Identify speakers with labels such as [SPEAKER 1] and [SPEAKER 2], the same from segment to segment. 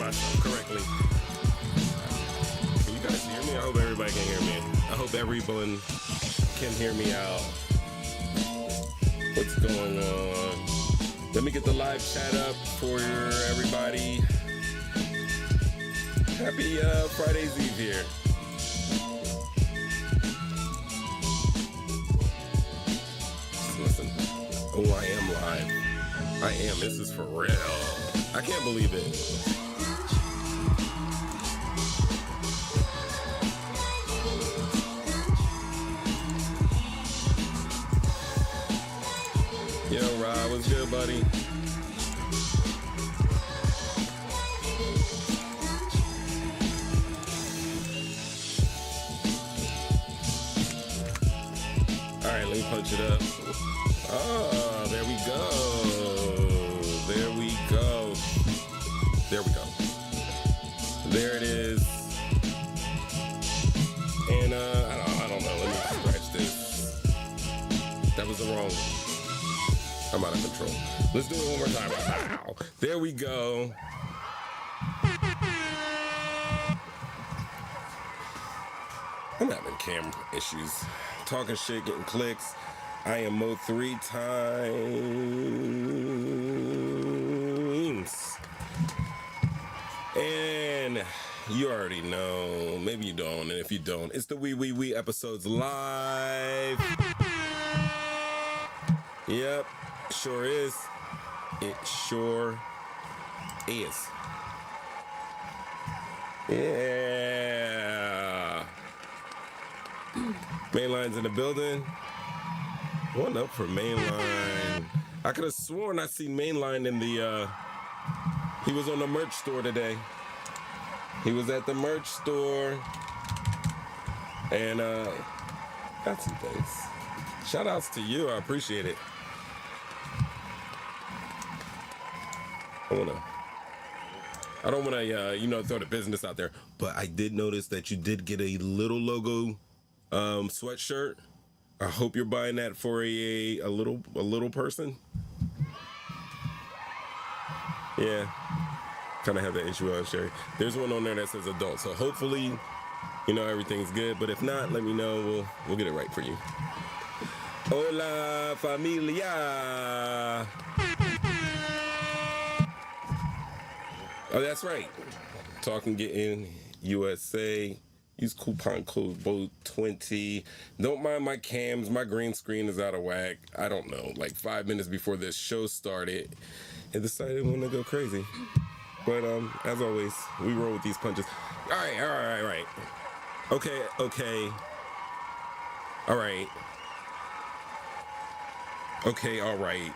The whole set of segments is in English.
[SPEAKER 1] myself correctly. Can you guys hear me? I hope everybody can hear me. I hope everyone can hear me out. What's going on? Let me get the live chat up for everybody. Happy Friday's Eve here. Listen. Oh, I am live. I am. This is for real. I can't believe it. Yo, Rob, what's good, buddy? All right, let me punch it up. Oh, there we go. There we go. There we go. There it is. And I don't know. Let me scratch this. That was the wrong. I'm out of control. Let's do it one more time. Wow. There we go. I'm having camera issues. Talking shit, getting clicks. I am mode 3 times. And you already know. Maybe you don't. And if you don't, it's the We episodes live. Yep. Sure is. It sure is. Yeah. Mainline's in the building. One up for Mainline. I could have sworn I seen Mainline in the, he was on the merch store today. He was at the merch store. And, got some things. Shout outs to you. I appreciate it. I don't want to, throw the business out there, but I did notice that you did get a little logo sweatshirt. I hope you're buying that for a little person. Yeah, kind of have that issue on Sherry. There's one on there that says adult, so hopefully, everything's good. But if not, let me know. We'll get it right for you. Hola, familia. Oh, that's right. Talking Getting USA. Use coupon code BOAT20. Don't mind my cams. My green screen is out of whack. I don't know. Like 5 minutes before this show started, it decided it wanted to go crazy. But as always, we roll with these punches. All right. Okay. All right. Okay, all right.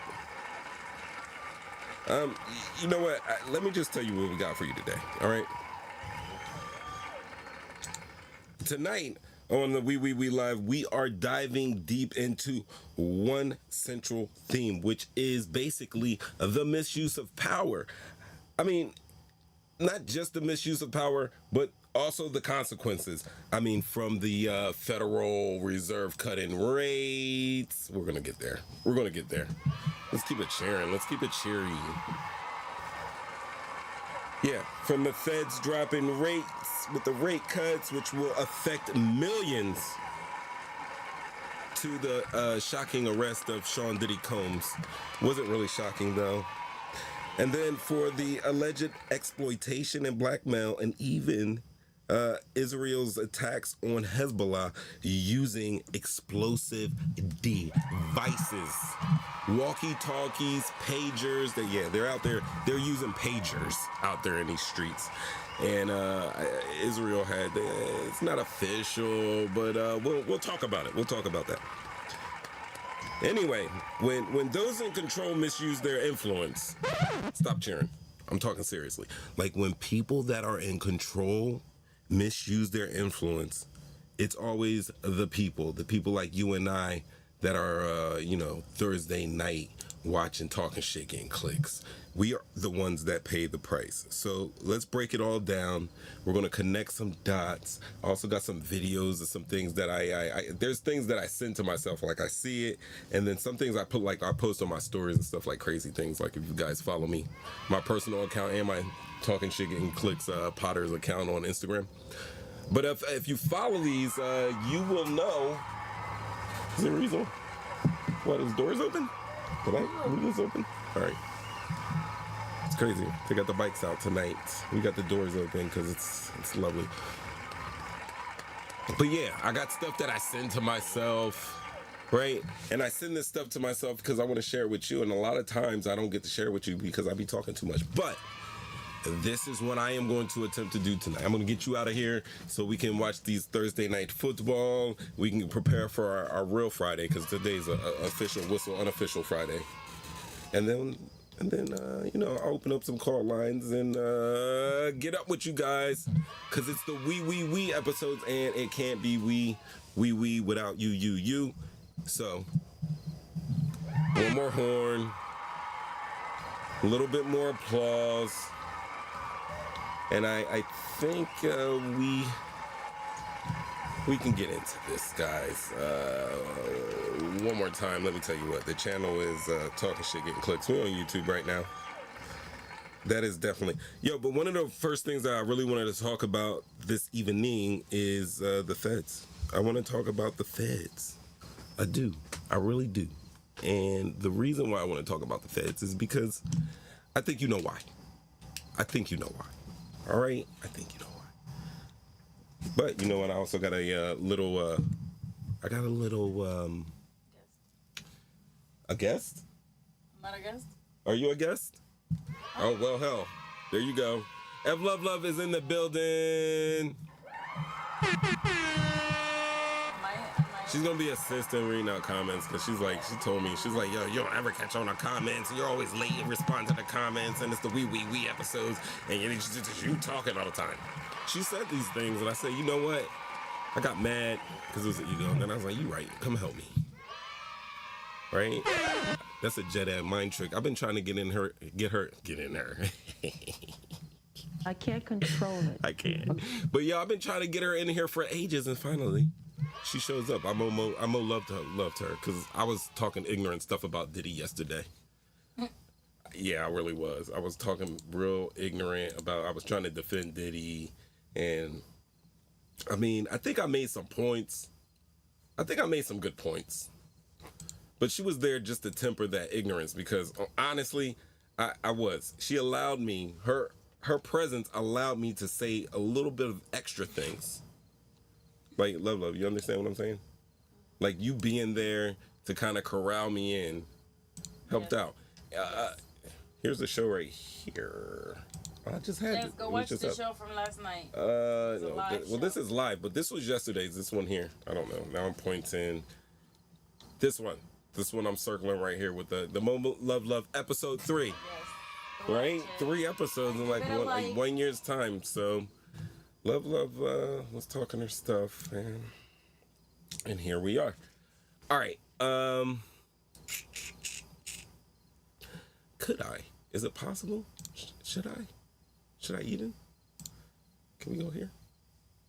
[SPEAKER 1] You know what? Let me just tell you what we got for you today. All right. Tonight on the We Live, we are diving deep into one central theme, which is basically the misuse of power. I mean, not just the misuse of power, but also the consequences. I mean, from the Federal Reserve cutting rates. We're going to get there. Let's keep it cheering. Let's keep it cheery. Yeah, from the feds dropping rates with the rate cuts, which will affect millions, to the shocking arrest of Sean Diddy Combs. Wasn't really shocking, though. And then for the alleged exploitation and blackmail, and even Israel's attacks on Hezbollah using explosive devices. Walkie-talkies, pagers. They're out there. They're using pagers out there in these streets. And Israel had, it's not official, but we'll talk about it. We'll talk about that. Anyway, when those in control misuse their influence, stop cheering. I'm talking seriously. Like when people that are in control misuse their influence, it's always the people like you and I that are, Thursday night watching, talking shit, getting clicks. We are the ones that pay the price. So let's break it all down. We're going to connect some dots. I also got some videos of some things that there's things that I send to myself, like I see it. And then some things I put, like I post on my stories and stuff, like crazy things. Like if you guys follow me, my personal account and my Talking Shit Getting Clicks Potter's account on Instagram. But if you follow these, you will know. Is there a reason? What, is doors open? Did I leave this open? All right. It's crazy. They got the bikes out tonight. We got the doors open because it's lovely. But yeah, I got stuff that I send to myself, right? And I send this stuff to myself because I want to share it with you. And a lot of times I don't get to share it with you because I be talking too much. But this is what I am going to attempt to do tonight. I'm going to get you out of here so we can watch these Thursday night football. We can prepare for our real Friday because today's a official whistle, unofficial Friday. And then you know, I'll open up some call lines and get up with you guys because it's the we episodes and it can't be we without you. So, one more horn, a little bit more applause. And I think we can get into this, guys. One more time, let me tell you what. The channel is Talking Shit Getting Clicks. We're on YouTube right now. That is definitely... Yo, but one of the first things that I really wanted to talk about this evening is the feds. I want to talk about the feds. I do. I really do. And the reason why I want to talk about the feds is because I think you know why. I think you know why. All right? I think you know why. But you know what? I also got a little, a guest?
[SPEAKER 2] I'm not a guest.
[SPEAKER 1] Are you a guest? Oh, well, hell. There you go. Ev Love is in the building. She's going to be assistant reading out comments because she told me, she's like, yo, you don't ever catch on the comments. You're always late and respond to the comments. And it's the we episodes. And you talking all the time. She said these things and I said, you know what? I got mad because it was an ego. And then I was like, you right. Come help me. Right? That's a Jedi mind trick. I've been trying to get in her.
[SPEAKER 3] I can't control it.
[SPEAKER 1] I can't. But yeah, I've been trying to get her in here for ages and finally she shows up. I'm loved her because I was talking ignorant stuff about Diddy yesterday. Yeah, I really was. I was talking real ignorant about, I was trying to defend Diddy. And I mean, I think I made some points. I think I made some good points. But she was there just to temper that ignorance because honestly, I was. She allowed me, her presence allowed me to say a little bit of extra things. Like, love, you understand what I'm saying? Like, you being there to kind of corral me in helped out. Here's the show right here. I just had to
[SPEAKER 2] go watch the show from last night.
[SPEAKER 1] Well, this is live, but this was yesterday's. This one here. I don't know. Now I'm pointing. This one I'm circling right here with the Moment Love episode 3. Yes. Right? 3 episodes in like 1 year's time. So Love was talking her stuff and here we are. All right. Could I? Is it possible? Should I even? Can we go here?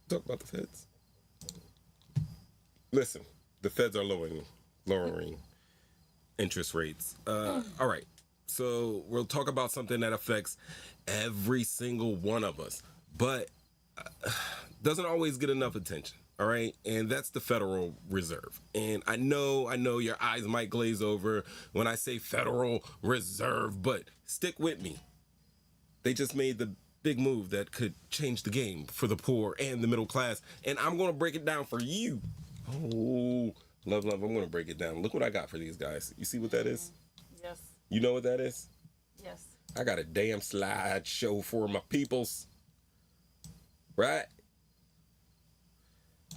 [SPEAKER 1] Talk about the feds. Listen, the feds are lowering interest rates. All right. So we'll talk about something that affects every single one of us, but doesn't always get enough attention. All right. And that's the Federal Reserve. And I know your eyes might glaze over when I say Federal Reserve, but stick with me. They just made the big move that could change the game for the poor and the middle class. And I'm going to break it down for you. Oh, love, I'm going to break it down. Look what I got for these guys. You see what that is?
[SPEAKER 2] Yes.
[SPEAKER 1] You know what that is?
[SPEAKER 2] Yes.
[SPEAKER 1] I got a damn slideshow for my peoples. Right?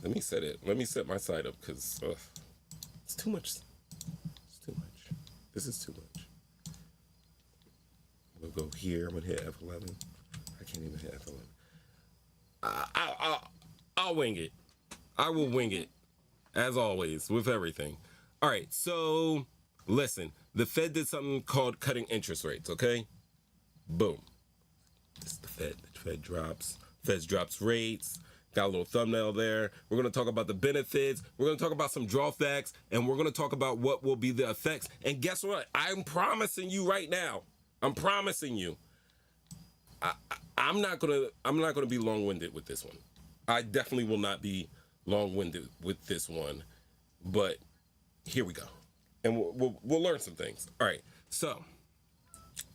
[SPEAKER 1] Let me set my side up because it's too much. It's too much. This is too much. I'm going to go here. I'm going to hit F11. I can't even hit F11. I'll wing it. I will wing it. As always, with everything. All right, so listen. The Fed did something called cutting interest rates, okay? Boom. This is the Fed. The Fed drops rates. Got a little thumbnail there. We're going to talk about the benefits. We're going to talk about some drawbacks. And we're going to talk about what will be the effects. And guess what? I'm promising you right now. I'm promising you. I'm not gonna be long-winded with this one. I definitely will not be long-winded with this one, but here we go, and we'll learn some things. All right, so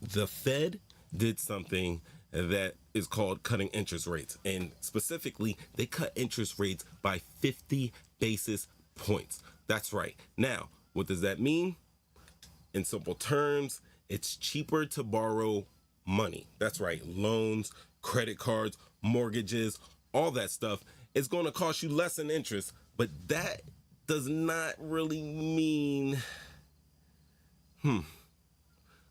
[SPEAKER 1] the Fed did something that is called cutting interest rates, and specifically, they cut interest rates by 50 basis points. That's right. Now, what does that mean? In simple terms, it's cheaper to borrow money. That's right. Loans, credit cards, mortgages, all that stuff is going to cost you less in interest, but that does not really mean,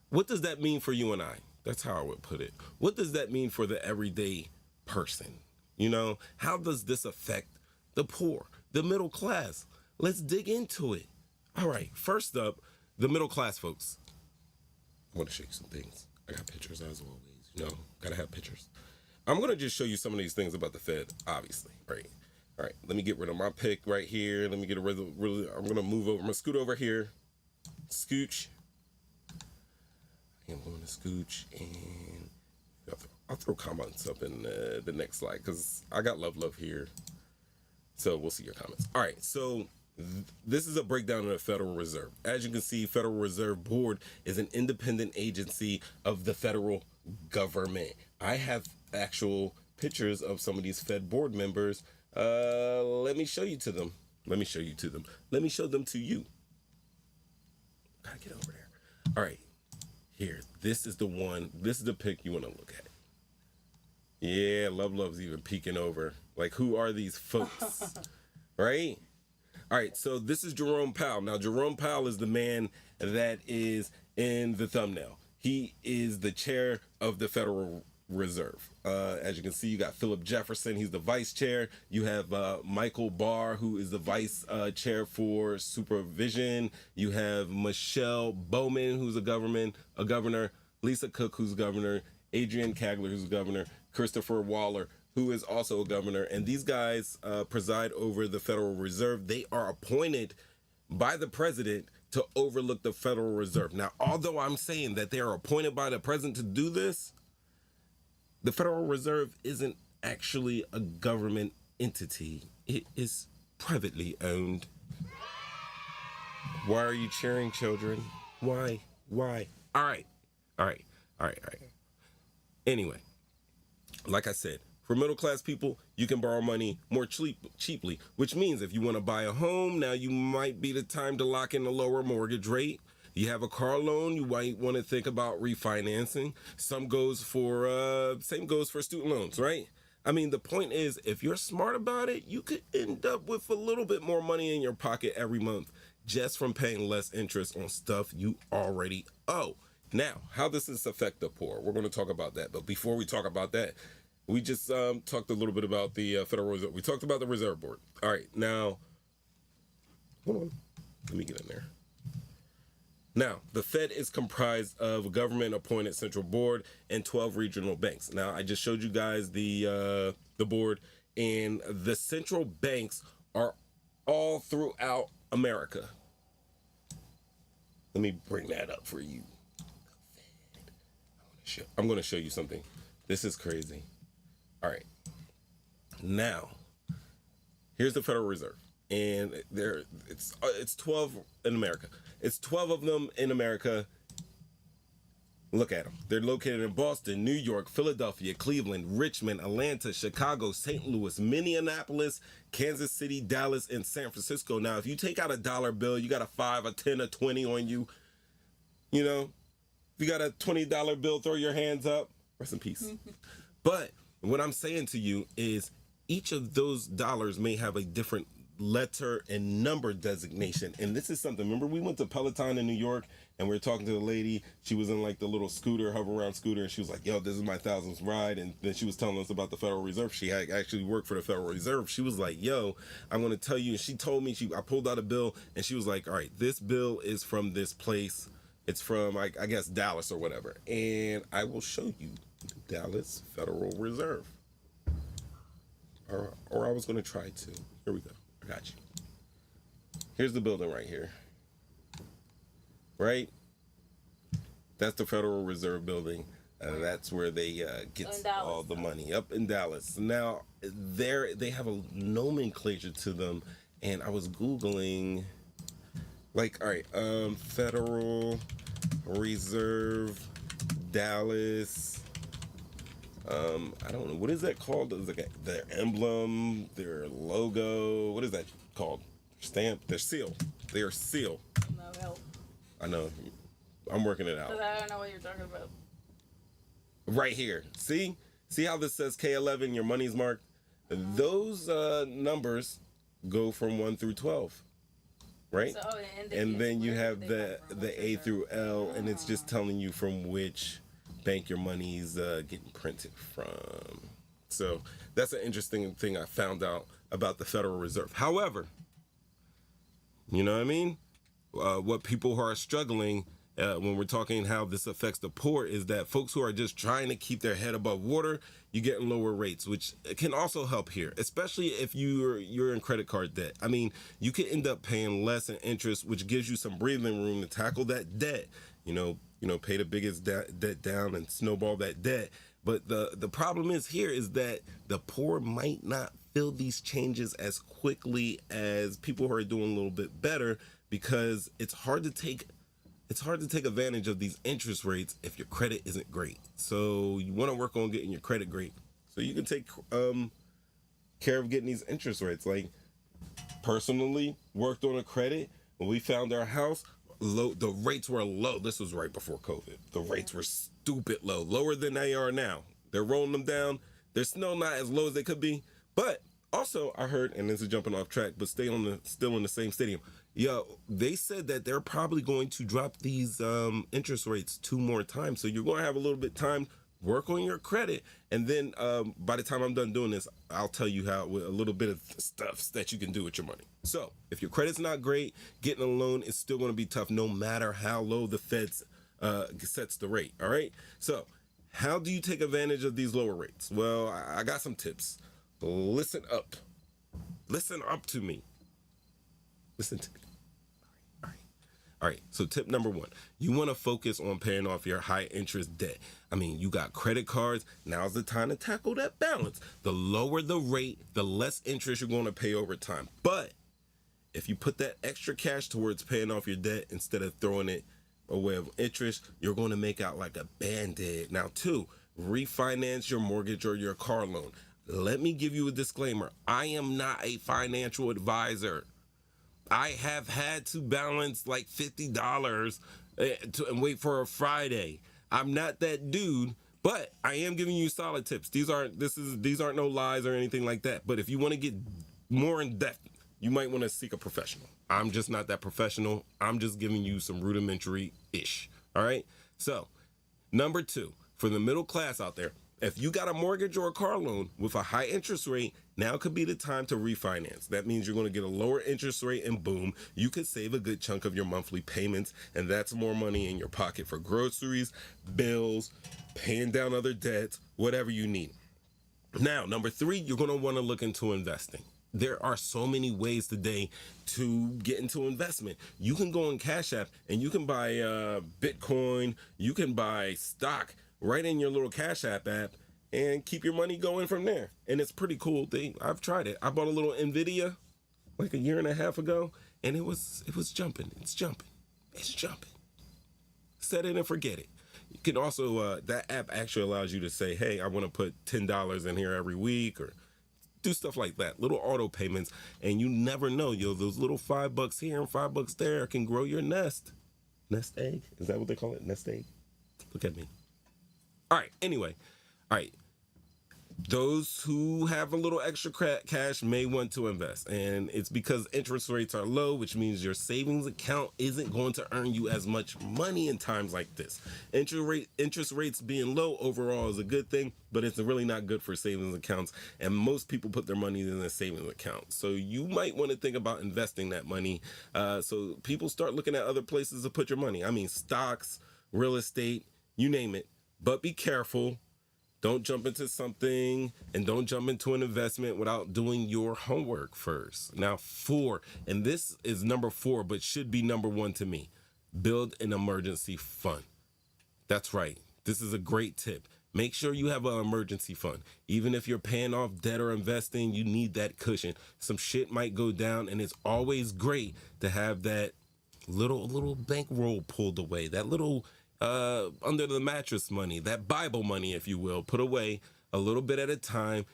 [SPEAKER 1] what does that mean for you and I? That's how I would put it. What does that mean for the everyday person? You know, how does this affect the poor, the middle class? Let's dig into it. All right, first up, the middle class folks. I want to show you some things. I got pictures as always, you know, gotta have pictures. I'm gonna just show you some of these things about the Fed, obviously, right? All right, let me get rid of my pick right here. Let me get I'm gonna move over, I'm gonna scoot over here. Scooch. I'm going to scooch, and I'll throw comments up in the next slide, because I got love here. So we'll see your comments. All right, so this is a breakdown of the Federal Reserve. As you can see, Federal Reserve Board is an independent agency of the federal government. I have actual pictures of some of these Fed board members. Let me show you to them. Let me show them to you. Gotta get over there. All right, here. This is the one. This is the pic you want to look at. Yeah, Love's even peeking over. Like, who are these folks? Right? All right, so this is Jerome Powell. Now, Jerome Powell is the man that is in the thumbnail. He is the chair of the Federal Reserve. As you can see, you got Philip Jefferson. He's the vice chair. You have Michael Barr, who is the vice chair for supervision. You have Michelle Bowman, who's a governor. Lisa Cook, who's governor. Adrian Kagler, who's governor. Christopher Waller, who is also a governor. And these guys preside over the Federal Reserve. They are appointed by the president to overlook the Federal Reserve. Now, although I'm saying that they are appointed by the president to do this, the Federal Reserve isn't actually a government entity. It is privately owned. Why are you cheering, children? Why? All right. Anyway, like I said, for middle class people, you can borrow money more cheaply, which means if you want to buy a home, now you might be the time to lock in a lower mortgage rate. You have a car loan, you might want to think about refinancing. Same goes for student loans, right? I mean, the point is, if you're smart about it, you could end up with a little bit more money in your pocket every month just from paying less interest on stuff you already owe. Now, how does this affect the poor? We're going to talk about that. But before we talk about that, we just talked a little bit about the Federal Reserve. We talked about the Reserve Board. All right, now, hold on. Let me get in there. Now, the Fed is comprised of a government-appointed central board and 12 regional banks. Now, I just showed you guys the board, and the central banks are all throughout America. Let me bring that up for you. I'm going to show you something. This is crazy. All right. Now, here's the Federal Reserve, and it's 12 in America. It's 12 of them in America. Look at them. They're located in Boston, New York, Philadelphia, Cleveland, Richmond, Atlanta, Chicago, St. Louis, Minneapolis, Kansas City, Dallas, and San Francisco. Now, if you take out a dollar bill, you got a 5, a 10, a 20 on you. You know, if you got a $20 bill, throw your hands up. Rest in peace. But what I'm saying to you is each of those dollars may have a different letter and number designation. And this is something, remember we went to Peloton in New York and we were talking to the lady. She was in like the little scooter, hover around scooter, and she was like, yo, this is my 1000th ride. And then she was telling us about the Federal Reserve. She had actually worked for the Federal Reserve. She was like, yo, I'm going to tell you. And she told me, I pulled out a bill and she was like, all right, this bill is from this place. It's from, I guess, Dallas or whatever. And I will show you the Dallas Federal Reserve. Or I was going to try to. Here we go. I got you. Here's the building right here. Right? That's the Federal Reserve building. That's where they get
[SPEAKER 2] In Dallas,
[SPEAKER 1] all the money, up in Dallas. Now, they have a nomenclature to them, and I was Googling, like, all right, Federal Reserve, Dallas. I don't know, what is that called? It's like their emblem, their logo. What is that called? Stamp, their seal. Their seal.
[SPEAKER 2] No help.
[SPEAKER 1] I know. I'm working it out.
[SPEAKER 2] Because I don't know what you're talking about.
[SPEAKER 1] Right here. See how this says K11, your money's marked? Those numbers go from 1 through 12, right?
[SPEAKER 2] So,
[SPEAKER 1] and then you have the A through L, and it's just telling you from which bank your money's getting printed from. So that's an interesting thing I found out about the Federal Reserve. However, you know what I mean? What people who are struggling when we're talking how this affects the poor is that folks who are just trying to keep their head above water, you get lower rates, which can also help here, especially if you're in credit card debt. I mean, you could end up paying less in interest, which gives you some breathing room to tackle that debt. You know, pay the biggest debt down and snowball that debt. But the problem is that the poor might not feel these changes as quickly as people who are doing a little bit better, because it's hard to take advantage of these interest rates if your credit isn't great. So you want to work on getting your credit great so you can take care of getting these interest rates. Like, personally, worked on a credit when we found our house. The rates were low. This was right before COVID. The rates were stupid low, lower than they are now. They're rolling them down. They're still not as low as they could be. But also, I heard, and this is jumping off track, but still in the same stadium. Yo, they said that they're probably going to drop these interest rates 2 more times. So you're going to have a little bit of time, work on your credit, and then by the time I'm done doing this, I'll tell you how, with a little bit of stuff that you can do with your money. So if your credit's not great, getting a loan is still going to be tough, no matter how low the Fed sets the rate. All right. So how do you take advantage of these lower rates? Well, I got some tips. Listen up. Listen up to me. Listen to me. All right, so tip number 1, you want to focus on paying off your high interest debt. I mean, you got credit cards. Now's the time to tackle that balance. The lower the rate, the less interest you're going to pay over time. But if you put that extra cash towards paying off your debt instead of throwing it away of interest, you're going to make out like a band-aid. Now, 2, refinance your mortgage or your car loan. Let me give you a disclaimer. I am not a financial advisor. I have had to balance like $50 and wait for a Friday. I'm not that dude, but I am giving you solid tips. These aren't no lies or anything like that. But if you want to get more in depth, you might want to seek a professional. I'm just not that professional. I'm just giving you some rudimentary-ish. All right. So, number 2, for the middle class out there, if you got a mortgage or a car loan with a high interest rate, now could be the time to refinance. That means you're going to get a lower interest rate, and boom, you could save a good chunk of your monthly payments, and that's more money in your pocket for groceries, bills, paying down other debts, whatever you need. Now, number 3, you're going to want to look into investing. There are so many ways today to get into investment. You can go on Cash App and you can buy Bitcoin, you can buy stock right in your little Cash App and keep your money going from there. And it's pretty cool thing. I've tried it. I bought a little Nvidia like a year and a half ago, and it was jumping. It's jumping. Set it and forget it. You can also, that app actually allows you to say, hey, I want to put $10 in here every week, or do stuff like that. Little auto payments, and you never know, those little $5 here and $5 there can grow your nest. Nest egg? Is that what they call it? Nest egg? Look at me. All right, anyway. All right. Those who have a little extra cash may want to invest, and it's because interest rates are low, which means your savings account isn't going to earn you as much money in times like this. Interest rates being low overall is a good thing, but it's really not good for savings accounts, and most people put their money in a savings account. So you might want to think about investing that money, so people start looking at other places to put your money. I mean, stocks, real estate, you name it, but be careful. Don't jump into something and don't jump into an investment without doing your homework first. Now, 4, and this is number 4, but should be number 1 to me. Build an emergency fund. That's right. this is a great tip. Make sure you have an emergency fund. Even if you're paying off debt or investing, you need that cushion. Some shit might go down, and it's always great to have that little bankroll pulled away, that little under the mattress money, that Bible money, if you will, put away a little bit at a time.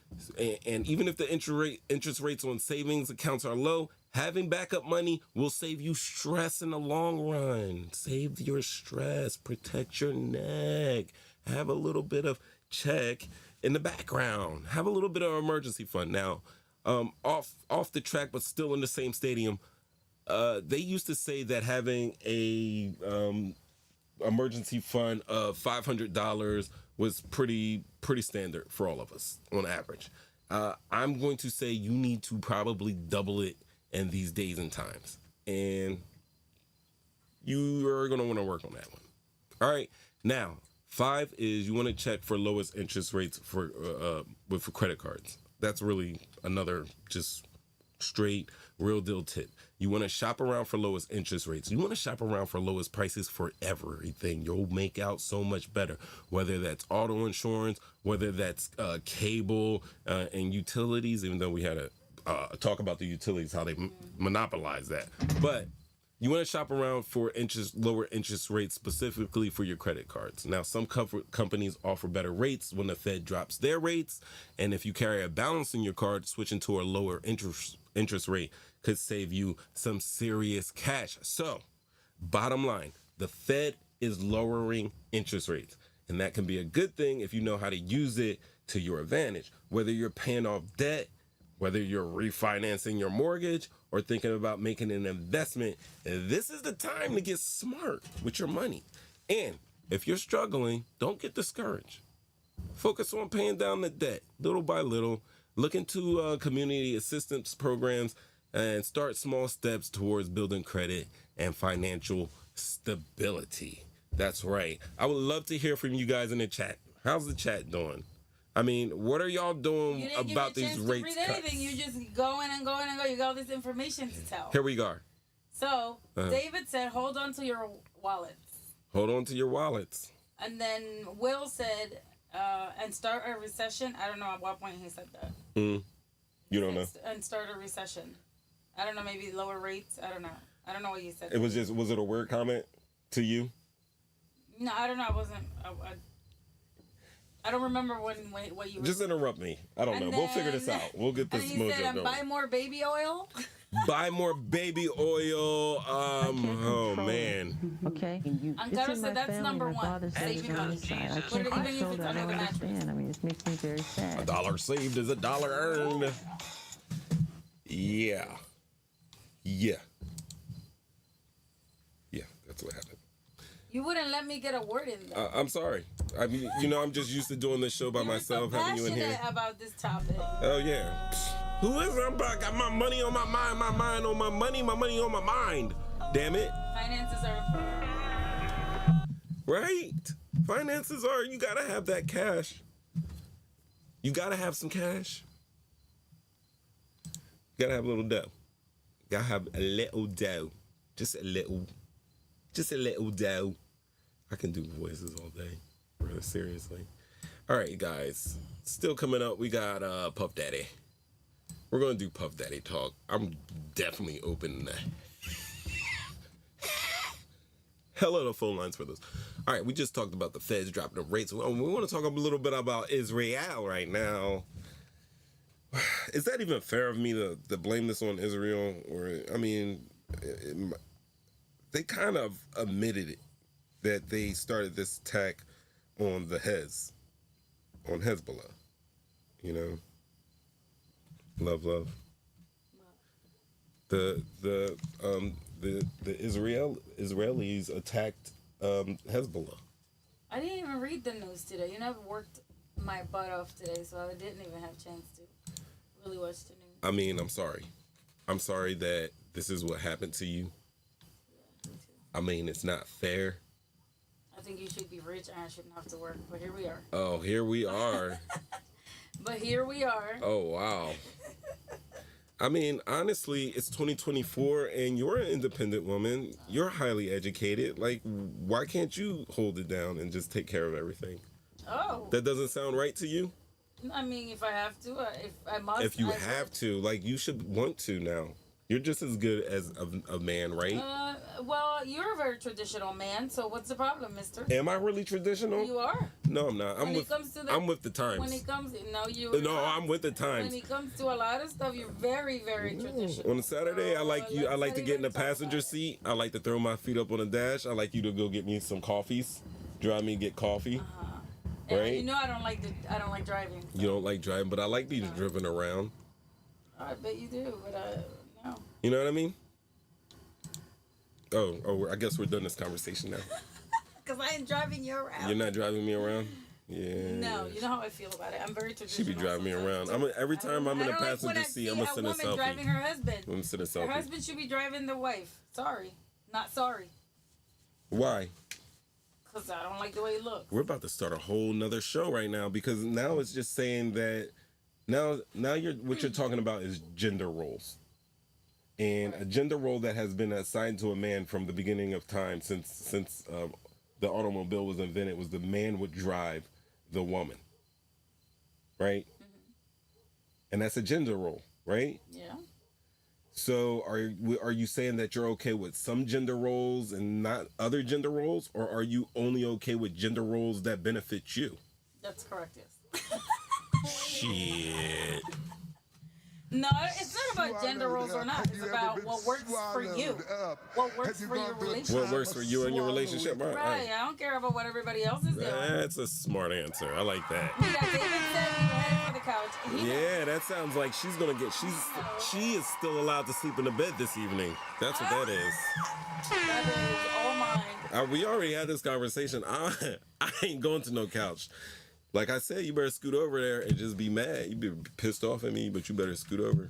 [SPEAKER 1] And even if the interest rates on savings accounts are low, having backup money will save you stress in the long run. Save your stress, protect your neck. Have a little bit of check in the background. Have a little bit of emergency fund. Now, off the track, but still in the same stadium, they used to say that having a emergency fund of $500 was pretty standard for all of us on average. I'm going to say you need to probably double it in these days and times, and you are going to want to work on that one. All right, now 5 is you want to check for lowest interest rates for credit cards. That's really another just straight real deal tip. You want to shop around for lowest interest rates. You want to shop around for lowest prices for everything. You'll make out so much better, whether that's auto insurance, whether that's cable and utilities, even though we had a talk about the utilities, how they monopolize that. But you want to shop around for lower interest rates specifically for your credit cards. Now, some companies offer better rates when the Fed drops their rates. And if you carry a balance in your card, switching to a lower interest rate could save you some serious cash. So, bottom line, the Fed is lowering interest rates. And that can be a good thing if you know how to use it to your advantage. Whether you're paying off debt, whether you're refinancing your mortgage or thinking about making an investment, this is the time to get smart with your money. And if you're struggling, don't get discouraged. Focus on paying down the debt little by little. Look into community assistance programs and start small steps towards building credit and financial stability. That's right. I would love to hear from you guys in the chat. How's the chat doing? I mean, what are y'all doing about these rates cuts?
[SPEAKER 2] You just going and going and going. You got all this information to tell.
[SPEAKER 1] Here we go.
[SPEAKER 2] So, David said, hold on to your wallets.
[SPEAKER 1] Hold on to your wallets.
[SPEAKER 2] And then Will said, and start a recession. I don't know at what point he said that.
[SPEAKER 1] You don't know.
[SPEAKER 2] And start a recession. I don't know, maybe lower rates. I don't know. I don't know what you said.
[SPEAKER 1] Was it a weird comment to you?
[SPEAKER 2] No, I don't know. I wasn't. I don't remember what you were.
[SPEAKER 1] Just interrupt me. I don't know. We'll figure this out. We'll get this mojo
[SPEAKER 2] said,
[SPEAKER 1] going.
[SPEAKER 2] Buy more baby oil.
[SPEAKER 1] Buy more baby oil. Oh man.
[SPEAKER 3] Okay.
[SPEAKER 2] Angara said that's number one. Saving money.
[SPEAKER 3] I can't control that. I don't understand. I mean, this makes me very sad.
[SPEAKER 1] A dollar saved is a dollar earned. Yeah. That's what happened.
[SPEAKER 2] You wouldn't let me get a word in there.
[SPEAKER 1] I'm sorry. I mean, I'm just used to doing this show by myself, having you in here.
[SPEAKER 2] About this topic.
[SPEAKER 1] Oh yeah. Who is it? I got my money on my mind, my mind on my money on my mind. Damn it.
[SPEAKER 2] Finances are
[SPEAKER 1] right. Finances are. You gotta have that cash. You gotta have some cash. You gotta have a little dough. You gotta have a little dough. Just a little dough. I can do voices all day. Really, seriously. All right, guys. Still coming up, we got Puff Daddy. We're going to do Puff Daddy talk. I'm definitely open to hello to phone lines for this. All right, we just talked about the Feds dropping the rates. We want to talk a little bit about Israel right now. Is that even fair of me to blame this on Israel? Or, I mean, they kind of admitted it, that they started this attack on on Hezbollah. Love. The Israelis attacked Hezbollah.
[SPEAKER 2] I didn't even read the news today. I've worked my butt off today, so I didn't even have a chance to really watch the news.
[SPEAKER 1] I mean, I'm sorry. I'm sorry that this is what happened to you.
[SPEAKER 2] Yeah, me too.
[SPEAKER 1] I mean, it's not fair.
[SPEAKER 2] I think you should be rich and I shouldn't have to work, but here we are.
[SPEAKER 1] Oh, here we are.
[SPEAKER 2] But here we are.
[SPEAKER 1] Oh, wow. I mean, honestly, it's 2024 and you're an independent woman. You're highly educated. Like, why can't you hold it down and just take care of everything?
[SPEAKER 2] Oh.
[SPEAKER 1] That doesn't sound right to you?
[SPEAKER 2] I mean, if I have to, if I must.
[SPEAKER 1] If you have to, like, you should want to now. You're just as good as a man, right?
[SPEAKER 2] Well, you're a very traditional man, so what's the problem, mister?
[SPEAKER 1] Am I really traditional?
[SPEAKER 2] You are.
[SPEAKER 1] No, I'm not. I'm with the times.
[SPEAKER 2] When it comes,
[SPEAKER 1] I'm with the times.
[SPEAKER 2] When it comes to a lot of stuff, you're very, very traditional.
[SPEAKER 1] On a Saturday, I like to get in the passenger seat. I like to throw my feet up on the dash. I like you to go get me some coffees. Drive me get coffee. Right?
[SPEAKER 2] You know I don't like driving. So.
[SPEAKER 1] You don't like driving, but I like being driven around.
[SPEAKER 2] I bet you do, but no.
[SPEAKER 1] You know what I mean? Oh, I guess we're done this conversation now.
[SPEAKER 2] Because I ain't driving you around.
[SPEAKER 1] You're not driving me around? Yeah.
[SPEAKER 2] No, you know how I feel about it. I'm very traditional.
[SPEAKER 1] She be driving me around. Every time I'm in a passenger seat, I'm going to send a selfie.
[SPEAKER 2] Driving her husband.
[SPEAKER 1] I'm going to send a selfie.
[SPEAKER 2] Her husband should be driving the wife. Sorry. Not sorry.
[SPEAKER 1] Why?
[SPEAKER 2] Because I don't like the way he looks.
[SPEAKER 1] We're about to start a whole nother show right now because now it's just saying that now what you're talking about is gender roles. And a gender role that has been assigned to a man from the beginning of time since the automobile was invented was the man would drive the woman. Right? Mm-hmm. And that's a gender role, right?
[SPEAKER 2] Yeah.
[SPEAKER 1] So are you saying that you're okay with some gender roles and not other gender roles, or are you only okay with gender roles that benefit you?
[SPEAKER 2] That's correct, yes.
[SPEAKER 1] Shit.
[SPEAKER 2] No, it's not about gender roles or not. It's about what works for you. What works for your relationship.
[SPEAKER 1] What works for you and your relationship, right?
[SPEAKER 2] Right. I don't care about what everybody else is doing.
[SPEAKER 1] That's a smart answer. I like that.
[SPEAKER 2] Yeah, David said you were headed for the couch.
[SPEAKER 1] Yeah, that sounds like she is still allowed to sleep in the bed this evening. That's what that is.
[SPEAKER 2] That is all mine.
[SPEAKER 1] We already had this conversation. I ain't going to no couch. Like I said, you better scoot over there and just be mad. You be pissed off at me, but you better scoot over.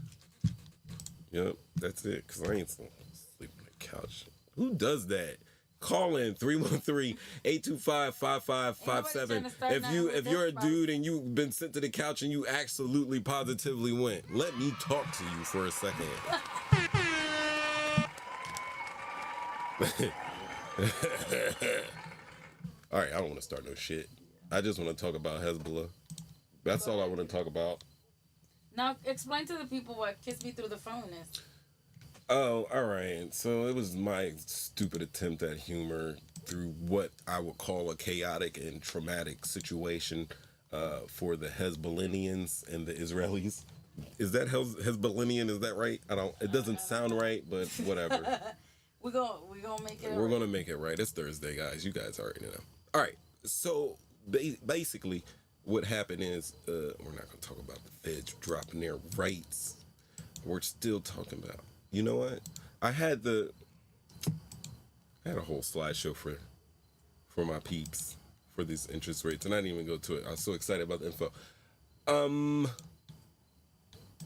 [SPEAKER 1] Yep, that's it. Because I ain't sleeping on the couch. Who does that? Call in 313-825-5557. If you're a dude and you've been sent to the couch and you absolutely positively went, let me talk to you for a second. All right, I don't want to start no shit. I just want to talk about Hezbollah. That's all I want to talk about.
[SPEAKER 2] Now, explain to the people what Kiss Me Through the Phone is.
[SPEAKER 1] Oh, all right. So it was my stupid attempt at humor through what I would call a chaotic and traumatic situation for the Hezbollahs and the Israelis. Is that Hezbollah? Is that right? It doesn't sound right, but whatever.
[SPEAKER 2] We're gonna make it.
[SPEAKER 1] We're gonna make it right. It's Thursday, guys. You guys already know. All right. So basically, what happened is we're not gonna talk about the feds dropping their rates. We're still talking about. You know what? I had a whole slideshow for my peeps for these interest rates, and I didn't even go to it. I was so excited about the info. All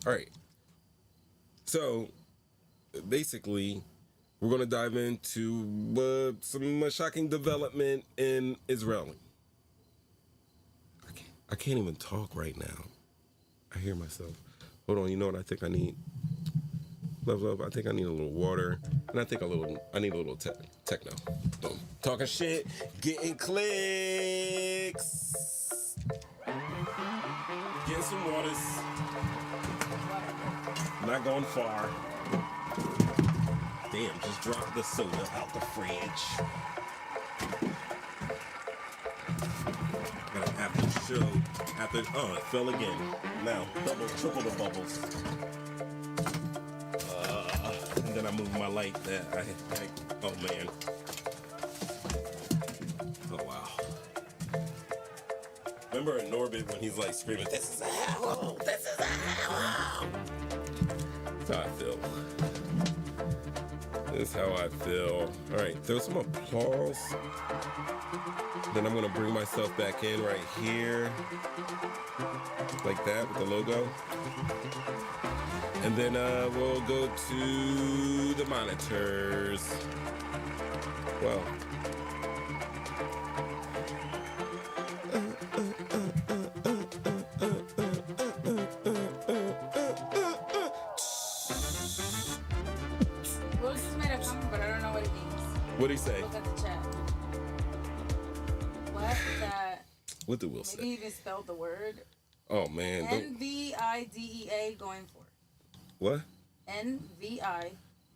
[SPEAKER 1] right. So basically, we're gonna dive into some shocking development in Israel. I can't even talk right now. I hear myself. Hold on. You know what I think I need? Love. I think I need a little water, and I need a little techno. Boom. Talking shit, getting clicks. Getting some waters. Not going far. Damn, just dropped the soda out the fridge. After the show, it fell again. Now, triple the bubbles. And then I moved my light oh man. Oh wow. Remember in Norbit when he's like screaming, "This is a hell! This is a hell!" That's how I feel. This is how I feel. All right, throw some applause. Then I'm gonna bring myself back in right here, like that with the logo. And then we'll go to the monitors. Well. What'd he say?
[SPEAKER 2] Look at the chat. What? That
[SPEAKER 1] What did Will
[SPEAKER 2] maybe
[SPEAKER 1] say?
[SPEAKER 2] he even spelled the word.
[SPEAKER 1] Oh man.
[SPEAKER 2] NVIDEA going for.
[SPEAKER 1] What?
[SPEAKER 2] NVIDEA.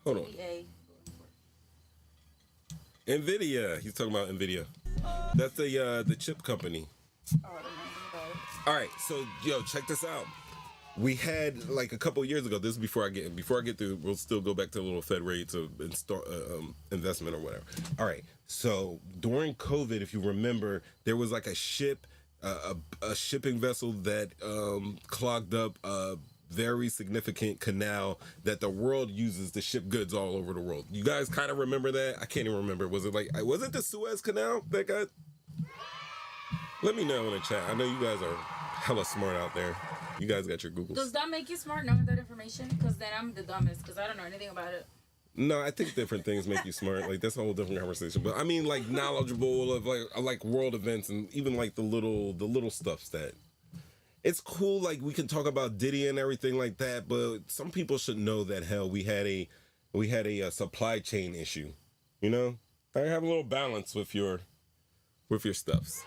[SPEAKER 1] Hold on.
[SPEAKER 2] Going for.
[SPEAKER 1] NVIDIA. He's talking about NVIDIA. That's the chip company.
[SPEAKER 2] Oh, I don't know anything about it.
[SPEAKER 1] All right, so yo, check this out. We had like a couple years ago. This is before I get through. We'll still go back to the little Fed rates of investment or whatever. All right. So during COVID, if you remember, there was like a shipping vessel that clogged up a very significant canal that the world uses to ship goods all over the world. You guys kind of remember that? I can't even remember. Was it the Suez Canal that got? Let me know in the chat. I know you guys are hella smart out there. You guys got your Googles.
[SPEAKER 2] Does that make you smart knowing that information? Because then I'm the dumbest because I don't know anything about it.
[SPEAKER 1] No, I think different things make you smart. Like that's a whole different conversation. But I mean, like knowledgeable of like world events and even like the little stuffs that it's cool. Like we can talk about Diddy and everything like that, but some people should know that hell we had a supply chain issue. You know, I have a little balance with your stuffs.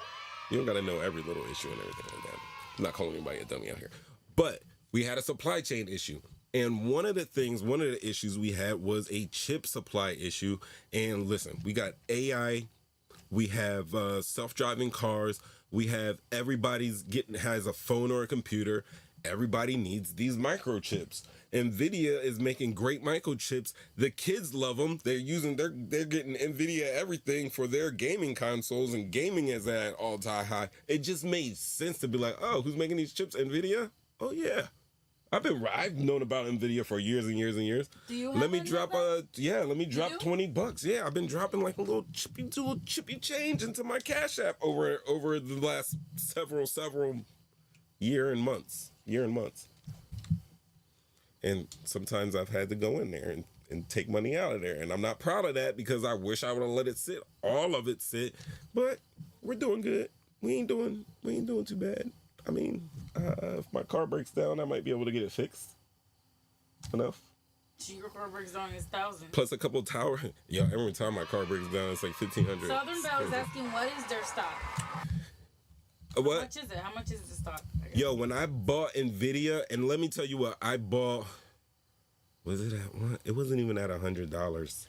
[SPEAKER 1] You don't gotta know every little issue and everything like that. I'm not calling anybody a dummy out here, but we had a supply chain issue. And one of the issues we had was a chip supply issue. And listen, we got AI, we have self-driving cars, we have has a phone or a computer. Everybody needs these microchips. NVIDIA is making great microchips. The kids love them. They're getting NVIDIA everything for their gaming consoles, and gaming is at all-time high. It just made sense to be like, oh, who's making these chips? NVIDIA? Oh yeah. I've known about NVIDIA for years and years and years.
[SPEAKER 2] Do you have
[SPEAKER 1] let me drop $20. Yeah, I've been dropping like a little chippy change into my Cash App over the last several year and months. And sometimes I've had to go in there and take money out of there. And I'm not proud of that because I wish I would have let it sit, all of it sit. But we're doing good. We ain't doing too bad. I mean, if my car breaks down, I might be able to get it fixed. Enough.
[SPEAKER 2] Your car breaks down is $1,000.
[SPEAKER 1] Plus a couple of tower. Yo, every time my car breaks down, it's like $1,500.
[SPEAKER 2] Southern Belle is asking, what is their stock?
[SPEAKER 1] What?
[SPEAKER 2] How much is it? How much is the stock?
[SPEAKER 1] Yo, when I bought NVIDIA, and let me tell you what, I bought, was it at what? It wasn't even at $100.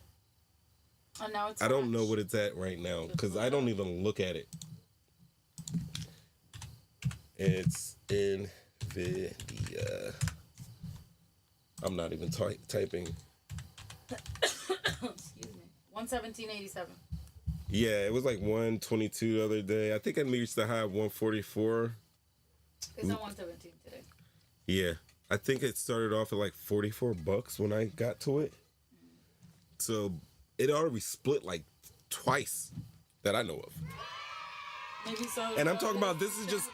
[SPEAKER 2] Oh, now it's
[SPEAKER 1] I don't know what it's at right now because I don't even look at it. It's NVIDIA. I'm not even typing.
[SPEAKER 2] Excuse me. 117.87.
[SPEAKER 1] Yeah, it was like 122 the other day. I think I reached the high of 144.
[SPEAKER 2] It's on 117 today.
[SPEAKER 1] Yeah, I think it started off at like $44 when I got to it. So it already split like twice that I know of.
[SPEAKER 2] Maybe so.
[SPEAKER 1] And I'm talking about this is just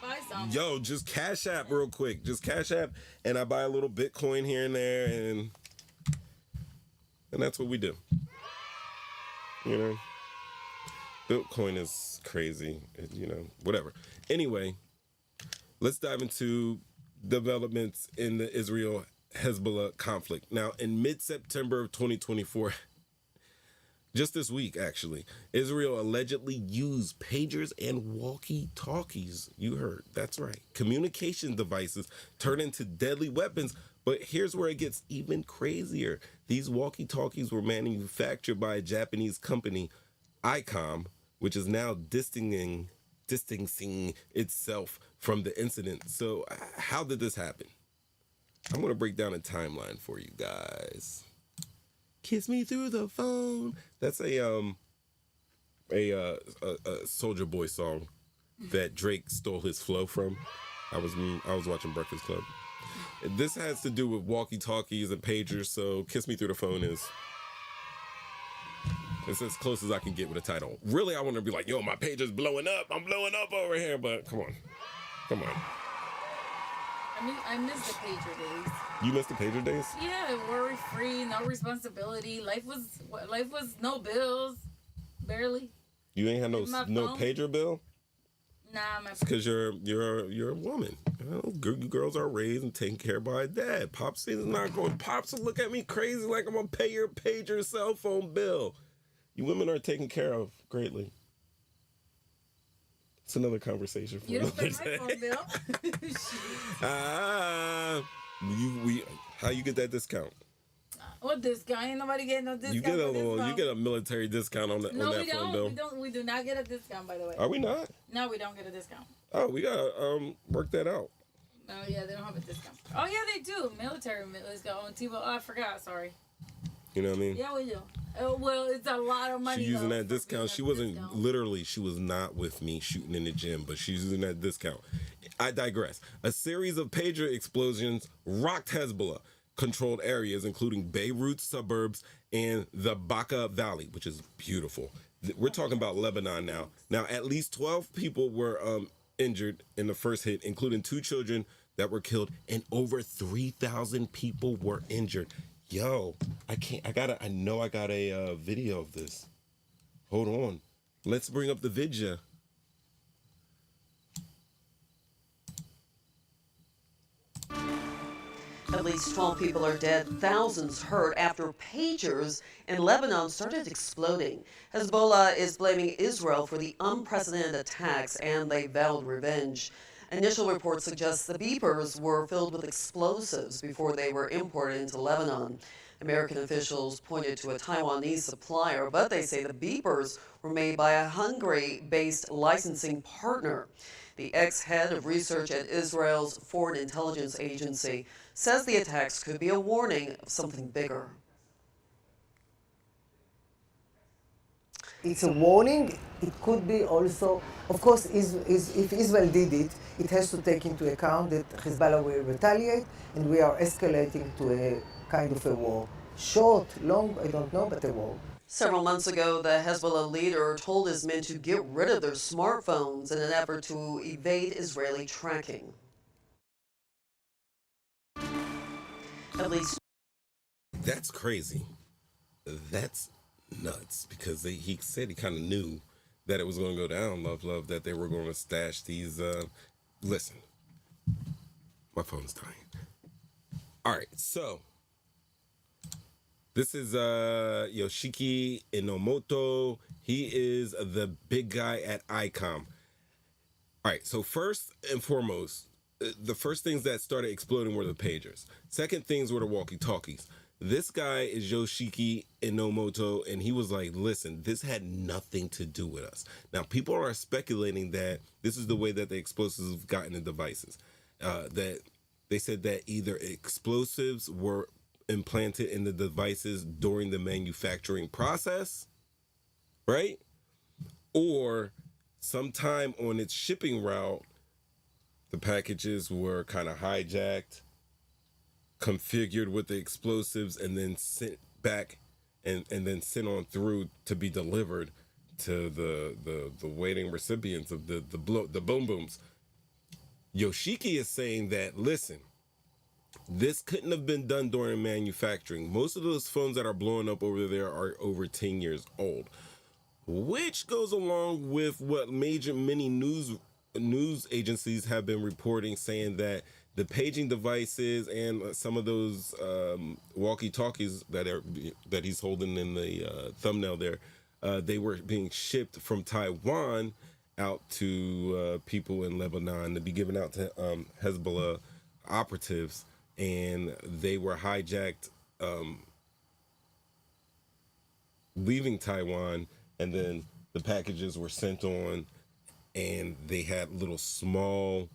[SPEAKER 1] Cash App real quick. Just Cash App, and I buy a little Bitcoin here and there, and that's what we do. You know, Bitcoin is crazy. You know, whatever. Anyway, let's dive into developments in the Israel-Hezbollah conflict. Now, in mid-September of 2024. Just this week, actually, Israel allegedly used pagers and walkie-talkies. You heard, that's right. Communication devices turn into deadly weapons. But here's where it gets even crazier. These walkie-talkies were manufactured by a Japanese company, ICOM, which is now distancing itself from the incident. So how did this happen? I'm going to break down a timeline for you guys. Kiss me through the phone. That's a Soulja Boy song that Drake stole his flow from. I was watching Breakfast Club. This has to do with walkie-talkies and pagers. So "Kiss Me Through the Phone" it's as close as I can get with a title. Really, I want to be like, yo, my pager's blowing up. I'm blowing up over here. But come on.
[SPEAKER 2] I miss the pager days.
[SPEAKER 1] You miss the pager days?
[SPEAKER 2] Yeah, worry-free, no responsibility. Life was no bills, barely.
[SPEAKER 1] You ain't had no pager bill?
[SPEAKER 2] Nah, my.
[SPEAKER 1] It's because you're a woman. You know, you girls are raised and taken care of by a dad. Pops is not going. Pops will look at me crazy like I'm gonna pay your pager cell phone bill. You women are taken care of greatly. It's another conversation for
[SPEAKER 2] You don't
[SPEAKER 1] another
[SPEAKER 2] pay my
[SPEAKER 1] day.
[SPEAKER 2] phone bill.
[SPEAKER 1] How you get that discount?
[SPEAKER 2] What discount? Ain't nobody getting no discount.
[SPEAKER 1] You get a military discount on that
[SPEAKER 2] No,
[SPEAKER 1] on that
[SPEAKER 2] we
[SPEAKER 1] phone
[SPEAKER 2] don't.
[SPEAKER 1] bill.
[SPEAKER 2] We do not get a discount, by the way.
[SPEAKER 1] Are we not?
[SPEAKER 2] No, we don't get a discount.
[SPEAKER 1] Oh, we gotta work that out.
[SPEAKER 2] Oh yeah, they don't have a discount. Oh yeah, they do. Military discount on T-Mobile. Oh, I forgot. Sorry.
[SPEAKER 1] You know what I mean?
[SPEAKER 2] Yeah, we do. Well, it's a lot of money.
[SPEAKER 1] She's using
[SPEAKER 2] though,
[SPEAKER 1] that discount. She wasn't
[SPEAKER 2] discount.
[SPEAKER 1] literally. She was not with me shooting in the gym, but she's using that discount. I digress. A series of pager explosions rocked Hezbollah controlled areas, including Beirut suburbs and the Baca Valley, which is beautiful. We're talking about Lebanon now. Now, at least 12 people were injured in the first hit, including 2 children that were killed, and over 3,000 people were injured. Yo, I know I got a video of this. Hold on. Let's bring up the vidya.
[SPEAKER 4] At least 12 people are dead, thousands hurt after pagers in Lebanon started exploding. Hezbollah is blaming Israel for the unprecedented attacks, and they vowed revenge. Initial reports suggest the beepers were filled with explosives before they were imported into Lebanon. American officials pointed to a Taiwanese supplier, but they say the beepers were made by a Hungary-based licensing partner. The ex-head of research at Israel's Foreign Intelligence Agency says the attacks could be a warning of something bigger.
[SPEAKER 5] It's a warning. It could be also, of course, if Israel did it, it has to take into account that Hezbollah will retaliate, and we are escalating to a kind of a war. Short, long, I don't know, but a war.
[SPEAKER 4] Several months ago, the Hezbollah leader told his men to get rid of their smartphones in an effort to evade Israeli tracking. At least.
[SPEAKER 1] That's crazy. That's nuts, because he said he kind of knew that it was going to go down, love, that they were going to stash these. Listen, my phone's dying. All right, so this is Yoshiki Inomoto. He is the big guy at ICOM. All right, so first and foremost, the first things that started exploding were the pagers. Second things were the walkie-talkies. This guy is Yoshiki Inomoto, and he was like, listen, this had nothing to do with us. Now, people are speculating that this is the way that the explosives got in the devices. That they said that either explosives were implanted in the devices during the manufacturing process, right? Or sometime on its shipping route, the packages were kind of hijacked, configured with the explosives, and then sent back and then sent on through to be delivered to the waiting recipients of the boom booms. Yoshiki is saying that, listen, this couldn't have been done during manufacturing. Most of those phones that are blowing up over there are over 10 years old, which goes along with what many news agencies have been reporting, saying that the paging devices and some of those walkie-talkies that he's holding in the thumbnail there, they were being shipped from Taiwan out to people in Lebanon to be given out to Hezbollah operatives, and they were hijacked leaving Taiwan, and then the packages were sent on, and they had little small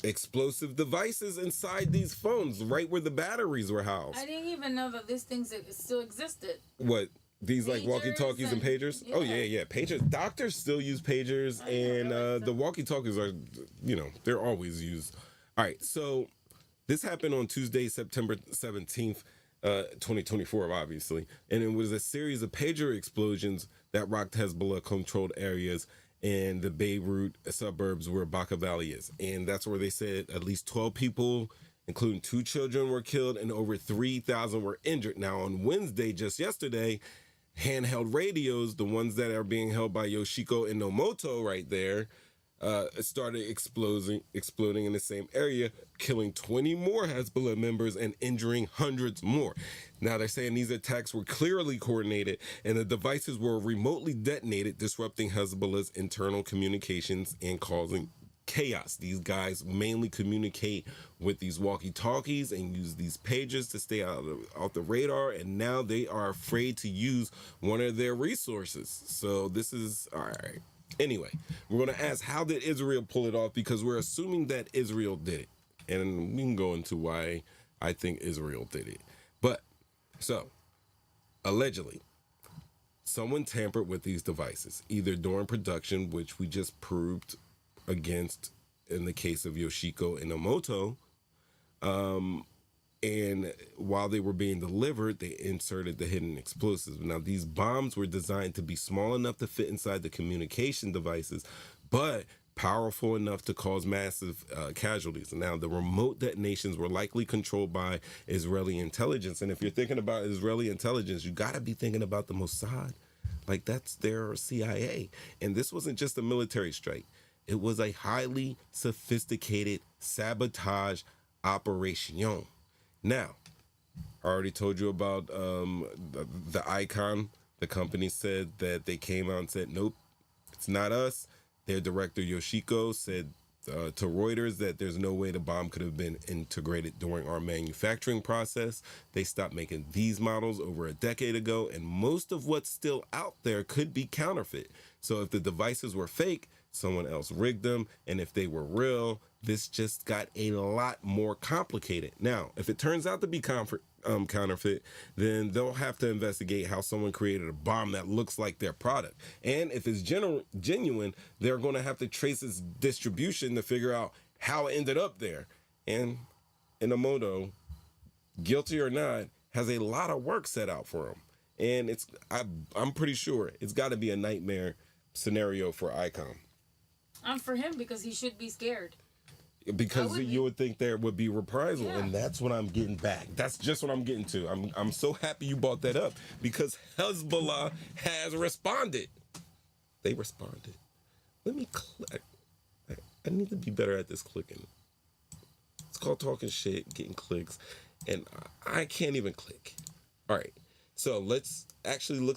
[SPEAKER 1] explosive devices inside these phones, right where the batteries were housed.
[SPEAKER 2] I didn't even know that these things still existed.
[SPEAKER 1] What? These like
[SPEAKER 2] Pagers
[SPEAKER 1] walkie-talkies and pagers?
[SPEAKER 2] yeah.
[SPEAKER 1] Oh, yeah. Pagers. Doctors still use pagers, and the walkie-talkies are, they're always used. All right, so this happened on Tuesday, September 17th, 2024, obviously. And it was a series of pager explosions that rocked Hezbollah-controlled areas in the Beirut suburbs where Baca Valley is. And that's where they said at least 12 people, including 2 children, were killed and over 3,000 were injured. Now, on Wednesday, just yesterday, handheld radios, the ones that are being held by Yoshiko Inomoto right there, it started exploding in the same area, killing 20 more Hezbollah members and injuring hundreds more. Now they're saying these attacks were clearly coordinated and the devices were remotely detonated, disrupting Hezbollah's internal communications and causing chaos. These guys mainly communicate with these walkie-talkies and use these pagers to stay out the radar, and now they are afraid to use one of their resources. So this is all right. Anyway, we're going to ask, how did Israel pull it off? Because we're assuming that Israel did it. And we can go into why I think Israel did it. But, so, allegedly, someone tampered with these devices, either during production, which we just proved against in the case of Yoshiko Inamoto, and while they were being delivered, they inserted the hidden explosives. Now, these bombs were designed to be small enough to fit inside the communication devices, but powerful enough to cause massive casualties. Now, the remote detonations were likely controlled by Israeli intelligence. And if you're thinking about Israeli intelligence, you got to be thinking about the Mossad. Like, that's their CIA. And this wasn't just a military strike. It was a highly sophisticated sabotage operation. Now, I already told you about the Icon. The company said that they came out and said, nope, it's not us. Their director, Yoshiko, said to Reuters that there's no way the bomb could have been integrated during our manufacturing process. They stopped making these models over a decade ago, and most of what's still out there could be counterfeit. So if the devices were fake, someone else rigged them, and if they were real, this just got a lot more complicated. Now, if it turns out to be counterfeit, then they'll have to investigate how someone created a bomb that looks like their product. And if it's genuine, they're going to have to trace its distribution to figure out how it ended up there. And Inamoto, guilty or not, has a lot of work set out for him. And I'm pretty sure it's got to be a nightmare scenario for Icon.
[SPEAKER 2] I'm for him because he should be scared.
[SPEAKER 1] Because you would think there would be reprisal, and that's what I'm getting back. That's just what I'm getting to. I'm so happy you brought that up because Hezbollah has responded. They responded. Let me click. I need to be better at this clicking. It's called talking shit, getting clicks, and I can't even click. All right, so let's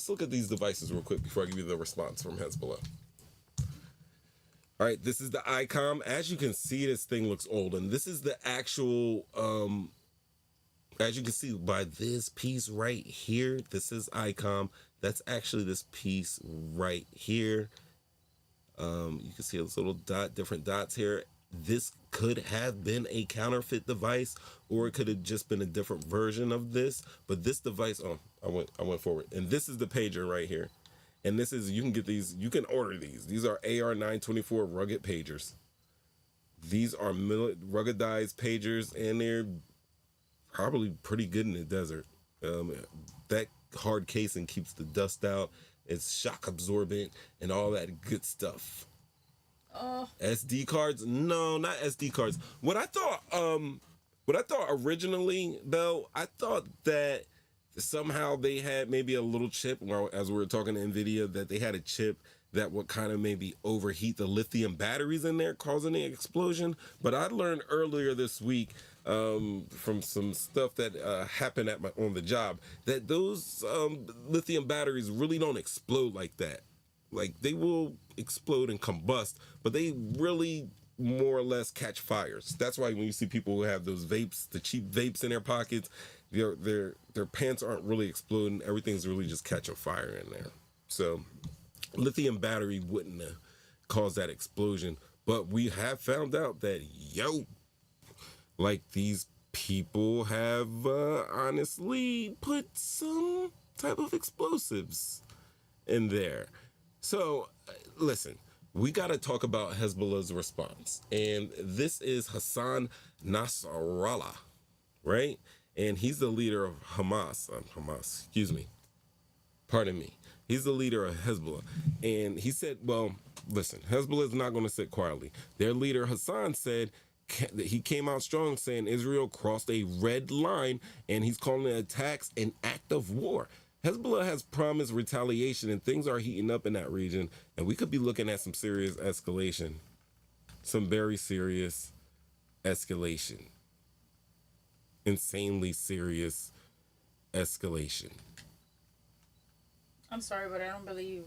[SPEAKER 1] look at these devices real quick before I give you the response from Hezbollah. All right, this is the ICOM. As you can see, this thing looks old, and this is the actual, as you can see by this piece right here, this is ICOM. That's actually this piece right here. You can see those little different dots here. This could have been a counterfeit device, or it could have just been a different version of this. But this device, I went forward, and this is the pager right here. And this is, you can get these, you can order these. These are AR-924 rugged pagers. These are ruggedized pagers, and they're probably pretty good in the desert. That hard casing keeps the dust out. It's shock absorbent and all that good stuff. SD cards? No, not SD cards. What I thought originally, though, I thought that somehow they had maybe a little chip, well, as we were talking to NVIDIA, that they had a chip that would kind of maybe overheat the lithium batteries in there, causing the explosion. But I learned earlier this week from some stuff that happened on the job that those lithium batteries really don't explode like that. Like, they will explode and combust, but they really more or less catch fires. That's why when you see people who have those vapes, the cheap vapes in their pockets, their pants aren't really exploding. Everything's really just catching fire in there. So lithium battery wouldn't cause that explosion. But we have found out that, like, these people have honestly put some type of explosives in there. So, listen, we got to talk about Hezbollah's response. And this is Hassan Nasrallah, right? And he's the leader of Hamas. Pardon me. He's the leader of Hezbollah. And he said, well, listen, Hezbollah is not going to sit quietly. Their leader, Hassan, said he came out strong saying Israel crossed a red line, and he's calling the attacks an act of war. Hezbollah has promised retaliation, and things are heating up in that region, and we could be looking at some serious escalation some very serious escalation. Insanely serious escalation.
[SPEAKER 2] I'm sorry, but I don't believe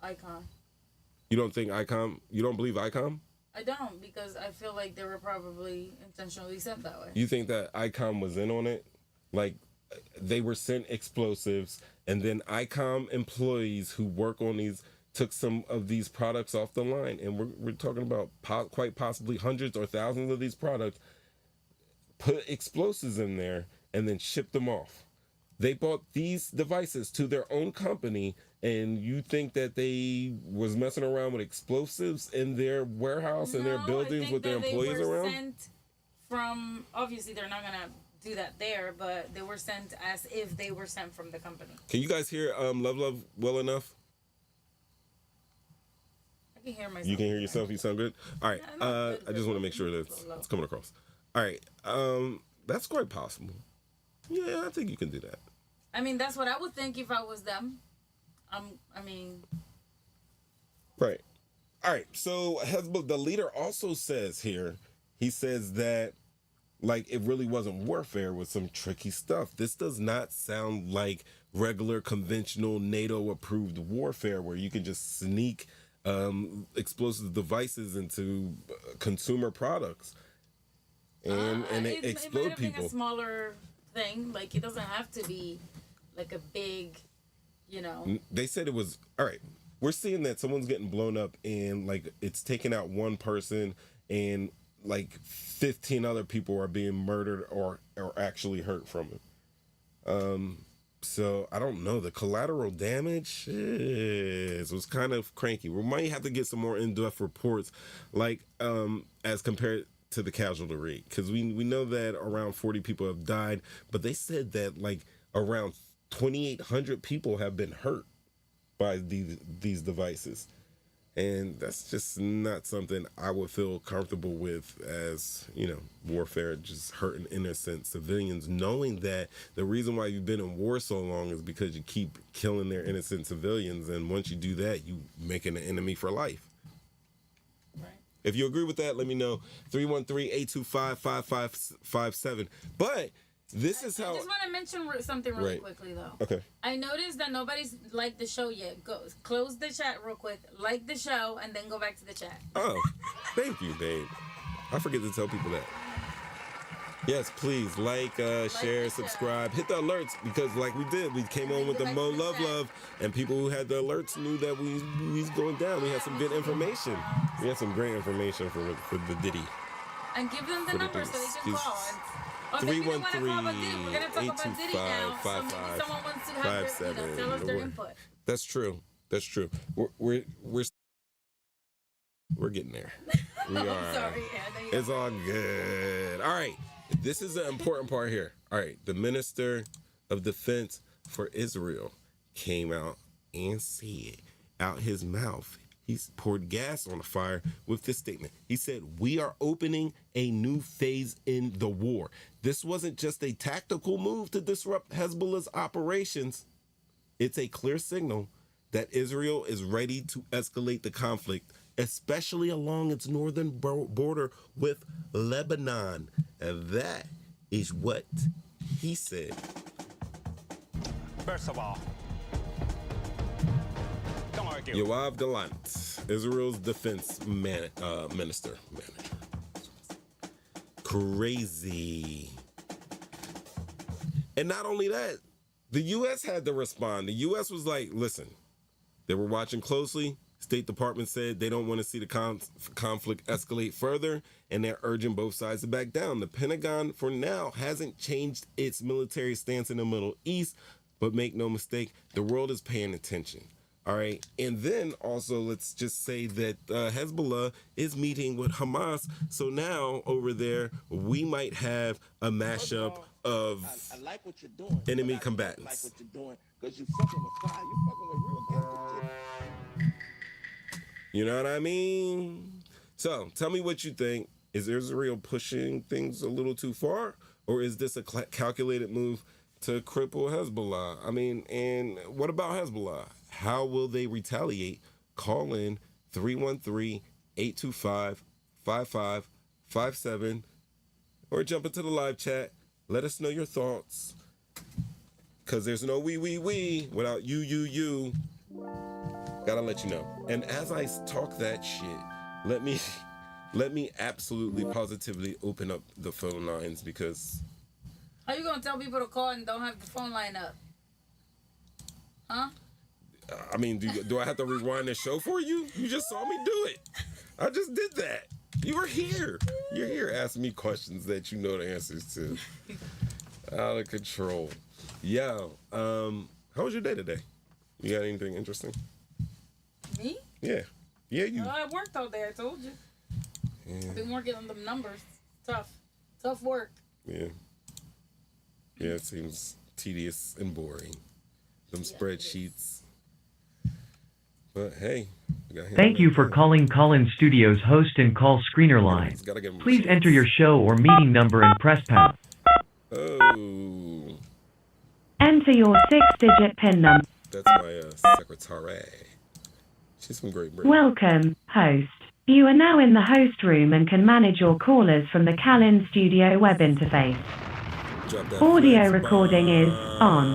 [SPEAKER 2] ICOM.
[SPEAKER 1] You don't think ICOM? You don't believe ICOM?
[SPEAKER 2] I don't, because I feel like they were probably intentionally sent that way.
[SPEAKER 1] You think that ICOM was in on it? Like, they were sent explosives, and then ICOM employees who work on these took some of these products off the line, and we're talking about quite possibly hundreds or thousands of these products, put explosives in there, and then shipped them off. They bought these devices to their own company, and you think that they was messing around with explosives in their warehouse and their buildings with their employees around?
[SPEAKER 2] Sent from, obviously they're not gonna do that there, but they were sent as if they were sent from the company.
[SPEAKER 1] Can you guys hear Love well enough?
[SPEAKER 2] I can hear myself.
[SPEAKER 1] You can hear yourself. You sound good. All right. I just want to make sure that it's coming across. All right. That's quite possible. Yeah, I think you can do that.
[SPEAKER 2] I mean, that's what I would think if I was them.
[SPEAKER 1] Right. All right. So Hezbollah, the leader also says here, he says that like it really wasn't warfare with some tricky stuff. This does not sound like regular conventional NATO approved warfare where you can just sneak explosive devices into consumer products and explode
[SPEAKER 2] it might have
[SPEAKER 1] people.
[SPEAKER 2] been a smaller thing. Like, it doesn't have to be like a big,
[SPEAKER 1] They said it was, all right, we're seeing that someone's getting blown up and like it's taking out one person and like 15 other people are being murdered or actually hurt from it. So I don't know. The collateral damage was kind of cranky. We might have to get some more in-depth reports, like as compared to the casualty rate, because we know that around 40 people have died, but they said that like around 2,800 people have been hurt by these devices. And that's just not something I would feel comfortable with as, warfare, just hurting innocent civilians, knowing that the reason why you've been in war so long is because you keep killing their innocent civilians. And once you do that, you making an enemy for life.
[SPEAKER 2] Right.
[SPEAKER 1] If you agree with that, let me know. 313-825-5557. But this is how...
[SPEAKER 2] I just want to mention something really quickly, though.
[SPEAKER 1] Okay.
[SPEAKER 2] I noticed that nobody's liked the show yet. Close the chat real quick, like the show, and then go back to the chat.
[SPEAKER 1] Oh, thank you, babe. I forget to tell people that. Yes, please, share, subscribe, hit the alerts, because like we did, we came on with the Mo Love, and people who had the alerts knew that we was going down. We had some good information. We had some great information for the Diddy.
[SPEAKER 2] And give them the number so they can call.
[SPEAKER 1] 313-825-5557.
[SPEAKER 2] Tell us their input.
[SPEAKER 1] That's true. We're getting there. We are.
[SPEAKER 2] I'm sorry.
[SPEAKER 1] It's all good. All right. This is the important part here. All right. The Minister of Defense for Israel came out and said out his mouth, he's poured gas on the fire with this statement. He said, "We are opening a new phase in the war. This wasn't just a tactical move to disrupt Hezbollah's operations. It's a clear signal that Israel is ready to escalate the conflict, especially along its northern border with Lebanon." And that is what he said.
[SPEAKER 6] First of all, don't argue.
[SPEAKER 1] Yoav Gallant, Israel's defense minister. Crazy. And not only that, the U.S. had to respond. The U.S. was like, listen, they were watching closely. State Department said they don't want to see the conflict escalate further, and they're urging both sides to back down. The Pentagon, for now, hasn't changed its military stance in the Middle East, but make no mistake, the world is paying attention. All right. And then also, let's just say that Hezbollah is meeting with Hamas. So now over there, we might have a mashup of
[SPEAKER 7] I like what you're doing,
[SPEAKER 1] enemy combatants.
[SPEAKER 7] I like what you're doing because you fucking with fire. You fucking with real gangster shit.
[SPEAKER 1] You know what I mean? So tell me what you think. Is Israel pushing things a little too far? Or is this a calculated move to cripple Hezbollah? I mean, and what about Hezbollah? How will they retaliate? Call in 313-825-5557. 5557, or jump into the live chat. Let us know your thoughts. Because there's no we without you. Gotta let you know. And as I talk that shit, let me absolutely positively open up the phone lines, because
[SPEAKER 2] How you gonna tell people to call and don't have the phone line up? Huh?
[SPEAKER 1] I mean, do I have to rewind the show for you? You just saw me do it. I just did that. You were here. You're here asking me questions that you know the answers to. Out of control. Yo, how was your day today? You got anything interesting?
[SPEAKER 2] Me?
[SPEAKER 1] Yeah, you.
[SPEAKER 2] Well, I worked all day, I told you.
[SPEAKER 1] Yeah.
[SPEAKER 2] I've been working on them numbers. Tough work.
[SPEAKER 1] Yeah, it seems tedious and boring. Them spreadsheets. But hey.
[SPEAKER 6] Thank you for calling Collins Studios host and call screener line. Please enter your show or meeting number and press pound.
[SPEAKER 1] Oh.
[SPEAKER 8] Enter your 6-digit PIN number.
[SPEAKER 1] That's my secretary. She's from Great Britain.
[SPEAKER 8] Welcome, host. You are now in the host room and can manage your callers from the Callan Studio web interface. Audio recording is on.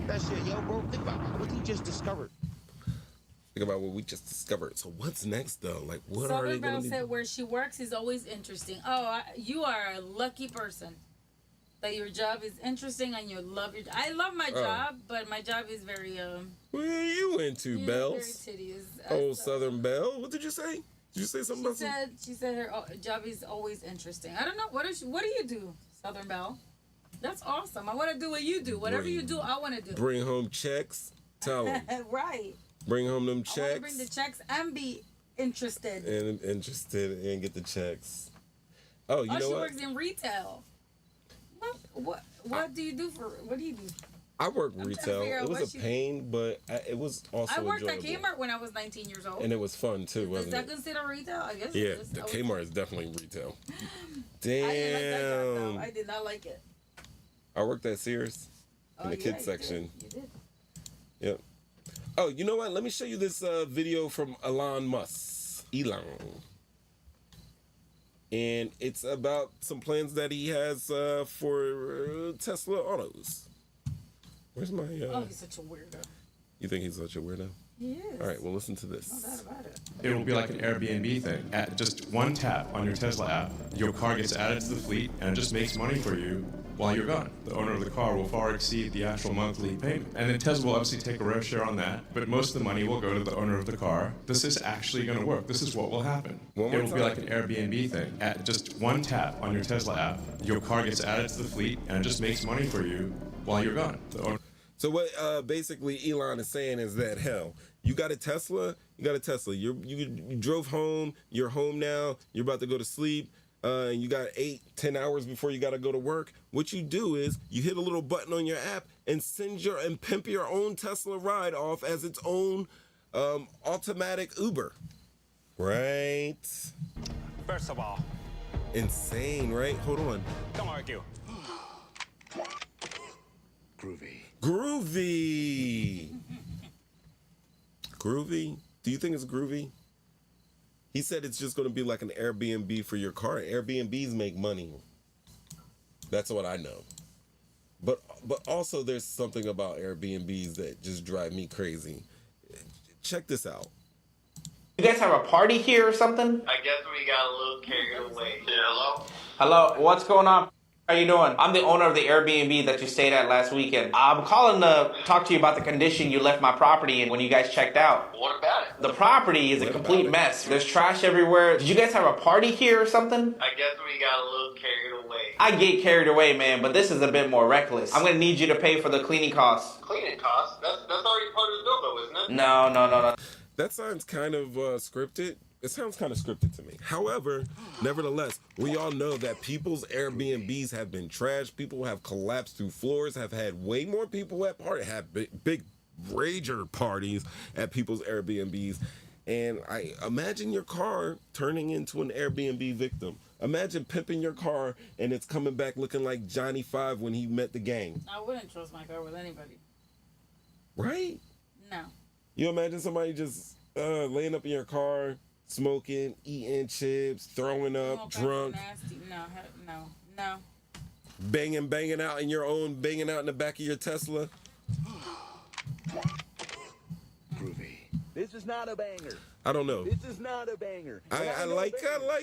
[SPEAKER 7] That shit, yo, bro. Think about what you just discovered.
[SPEAKER 1] Think about what we just discovered. So what's next, though? Like, what are they
[SPEAKER 2] Southern
[SPEAKER 1] going
[SPEAKER 2] Belle
[SPEAKER 1] to be?
[SPEAKER 2] said where she works is always interesting. Oh, you are a lucky person. That your job is interesting and you love your. I love my job, but my job is very
[SPEAKER 1] What are you into, Bells?
[SPEAKER 2] Very tedious.
[SPEAKER 1] Oh, Southern Belle. What did you say? Did you say something about something?
[SPEAKER 2] She said her job is always interesting. I don't know what do you do, Southern Belle? That's awesome. I want to do what you do. Whatever you do, I want to do.
[SPEAKER 1] Bring home checks. Tell them.
[SPEAKER 2] Right.
[SPEAKER 1] Bring home them checks.
[SPEAKER 2] I want to bring the checks and be interested.
[SPEAKER 1] And interested and get the checks. Oh, you know
[SPEAKER 2] she
[SPEAKER 1] what?
[SPEAKER 2] works in retail. What do you do what do you do?
[SPEAKER 1] I work retail. It was a pain, but it was also
[SPEAKER 2] I worked
[SPEAKER 1] enjoyable.
[SPEAKER 2] at Kmart when I was 19 years old.
[SPEAKER 1] And it was fun too, wasn't it?
[SPEAKER 2] Is that considered retail? I guess
[SPEAKER 1] Yeah,
[SPEAKER 2] it is.
[SPEAKER 1] the Kmart is definitely retail.
[SPEAKER 2] Damn. I didn't like that job,
[SPEAKER 1] Damn.
[SPEAKER 2] though. I did not like it.
[SPEAKER 1] I worked at Sears in the kids section.
[SPEAKER 2] You did.
[SPEAKER 1] Yep. Oh, you know what? Let me show you this video from Elon Musk. And it's about some plans that he has for Tesla autos. Where's my...
[SPEAKER 2] he's such a weirdo.
[SPEAKER 1] You think he's such a weirdo?
[SPEAKER 2] He is.
[SPEAKER 1] All right, well, listen to this.
[SPEAKER 2] No doubt about it.
[SPEAKER 9] It will be like an Airbnb thing. At just one tap on your Tesla app, your car gets added to the fleet, and it just makes money for you while you're gone. The owner of the car will far exceed the actual monthly payment. And then Tesla will obviously take a rev share on that, but most of the money will go to the owner of the car. This is actually going to work. This is what will happen. It will be like an Airbnb thing. At just one tap on your Tesla app, your car gets added to the fleet, and it just makes money for you while you're gone.
[SPEAKER 1] So what basically Elon is saying is that, hell, you got a Tesla, you drove home, you're home now, you're about to go to sleep, and you got 8-10 hours before you got to go to work. What you do is you hit a little button on your app and pimp your own Tesla ride off as its own automatic Uber. Right?
[SPEAKER 10] First of all,
[SPEAKER 1] insane, right? Hold on.
[SPEAKER 10] Don't argue.
[SPEAKER 1] Groovy. Groovy? Do you think it's groovy? He said it's just going to be like an Airbnb for your car. Airbnbs make money. That's what I know. But also there's something about Airbnbs that just drive me crazy. Check this out.
[SPEAKER 11] You guys have a party here or something?
[SPEAKER 12] I guess we got a little carried away. Yeah, hello?
[SPEAKER 11] Hello, what's going on? How you doing? I'm the owner of the Airbnb that you stayed at last weekend. I'm calling to talk to you about the condition you left my property in when you guys checked out.
[SPEAKER 12] What about it?
[SPEAKER 11] The property is a complete mess. There's trash everywhere. Did you guys have a party here or something?
[SPEAKER 12] I guess we got a little carried away.
[SPEAKER 11] I get carried away, man, but this is a bit more reckless. I'm gonna need you to pay for the cleaning costs.
[SPEAKER 12] Cleaning costs? That's already part of the bill, though, isn't it?
[SPEAKER 11] No.
[SPEAKER 1] That sounds kind of scripted. It sounds kind of scripted to me. However, nevertheless, we all know that people's Airbnbs have been trashed. People have collapsed through floors, have had way more people at parties, have big rager parties at people's Airbnbs. And I imagine your car turning into an Airbnb victim. Imagine pimping your car and it's coming back looking like Johnny 5 when he met the gang.
[SPEAKER 2] I wouldn't trust my car with anybody.
[SPEAKER 1] Right?
[SPEAKER 2] No.
[SPEAKER 1] You imagine somebody just laying up in your car smoking, eating chips, throwing up, drunk,
[SPEAKER 2] nasty. No.
[SPEAKER 1] banging out in your own, banging out in the back of your Tesla.
[SPEAKER 13] Groovy. This is not a banger.
[SPEAKER 1] I don't know.
[SPEAKER 13] This is not a banger.
[SPEAKER 1] I like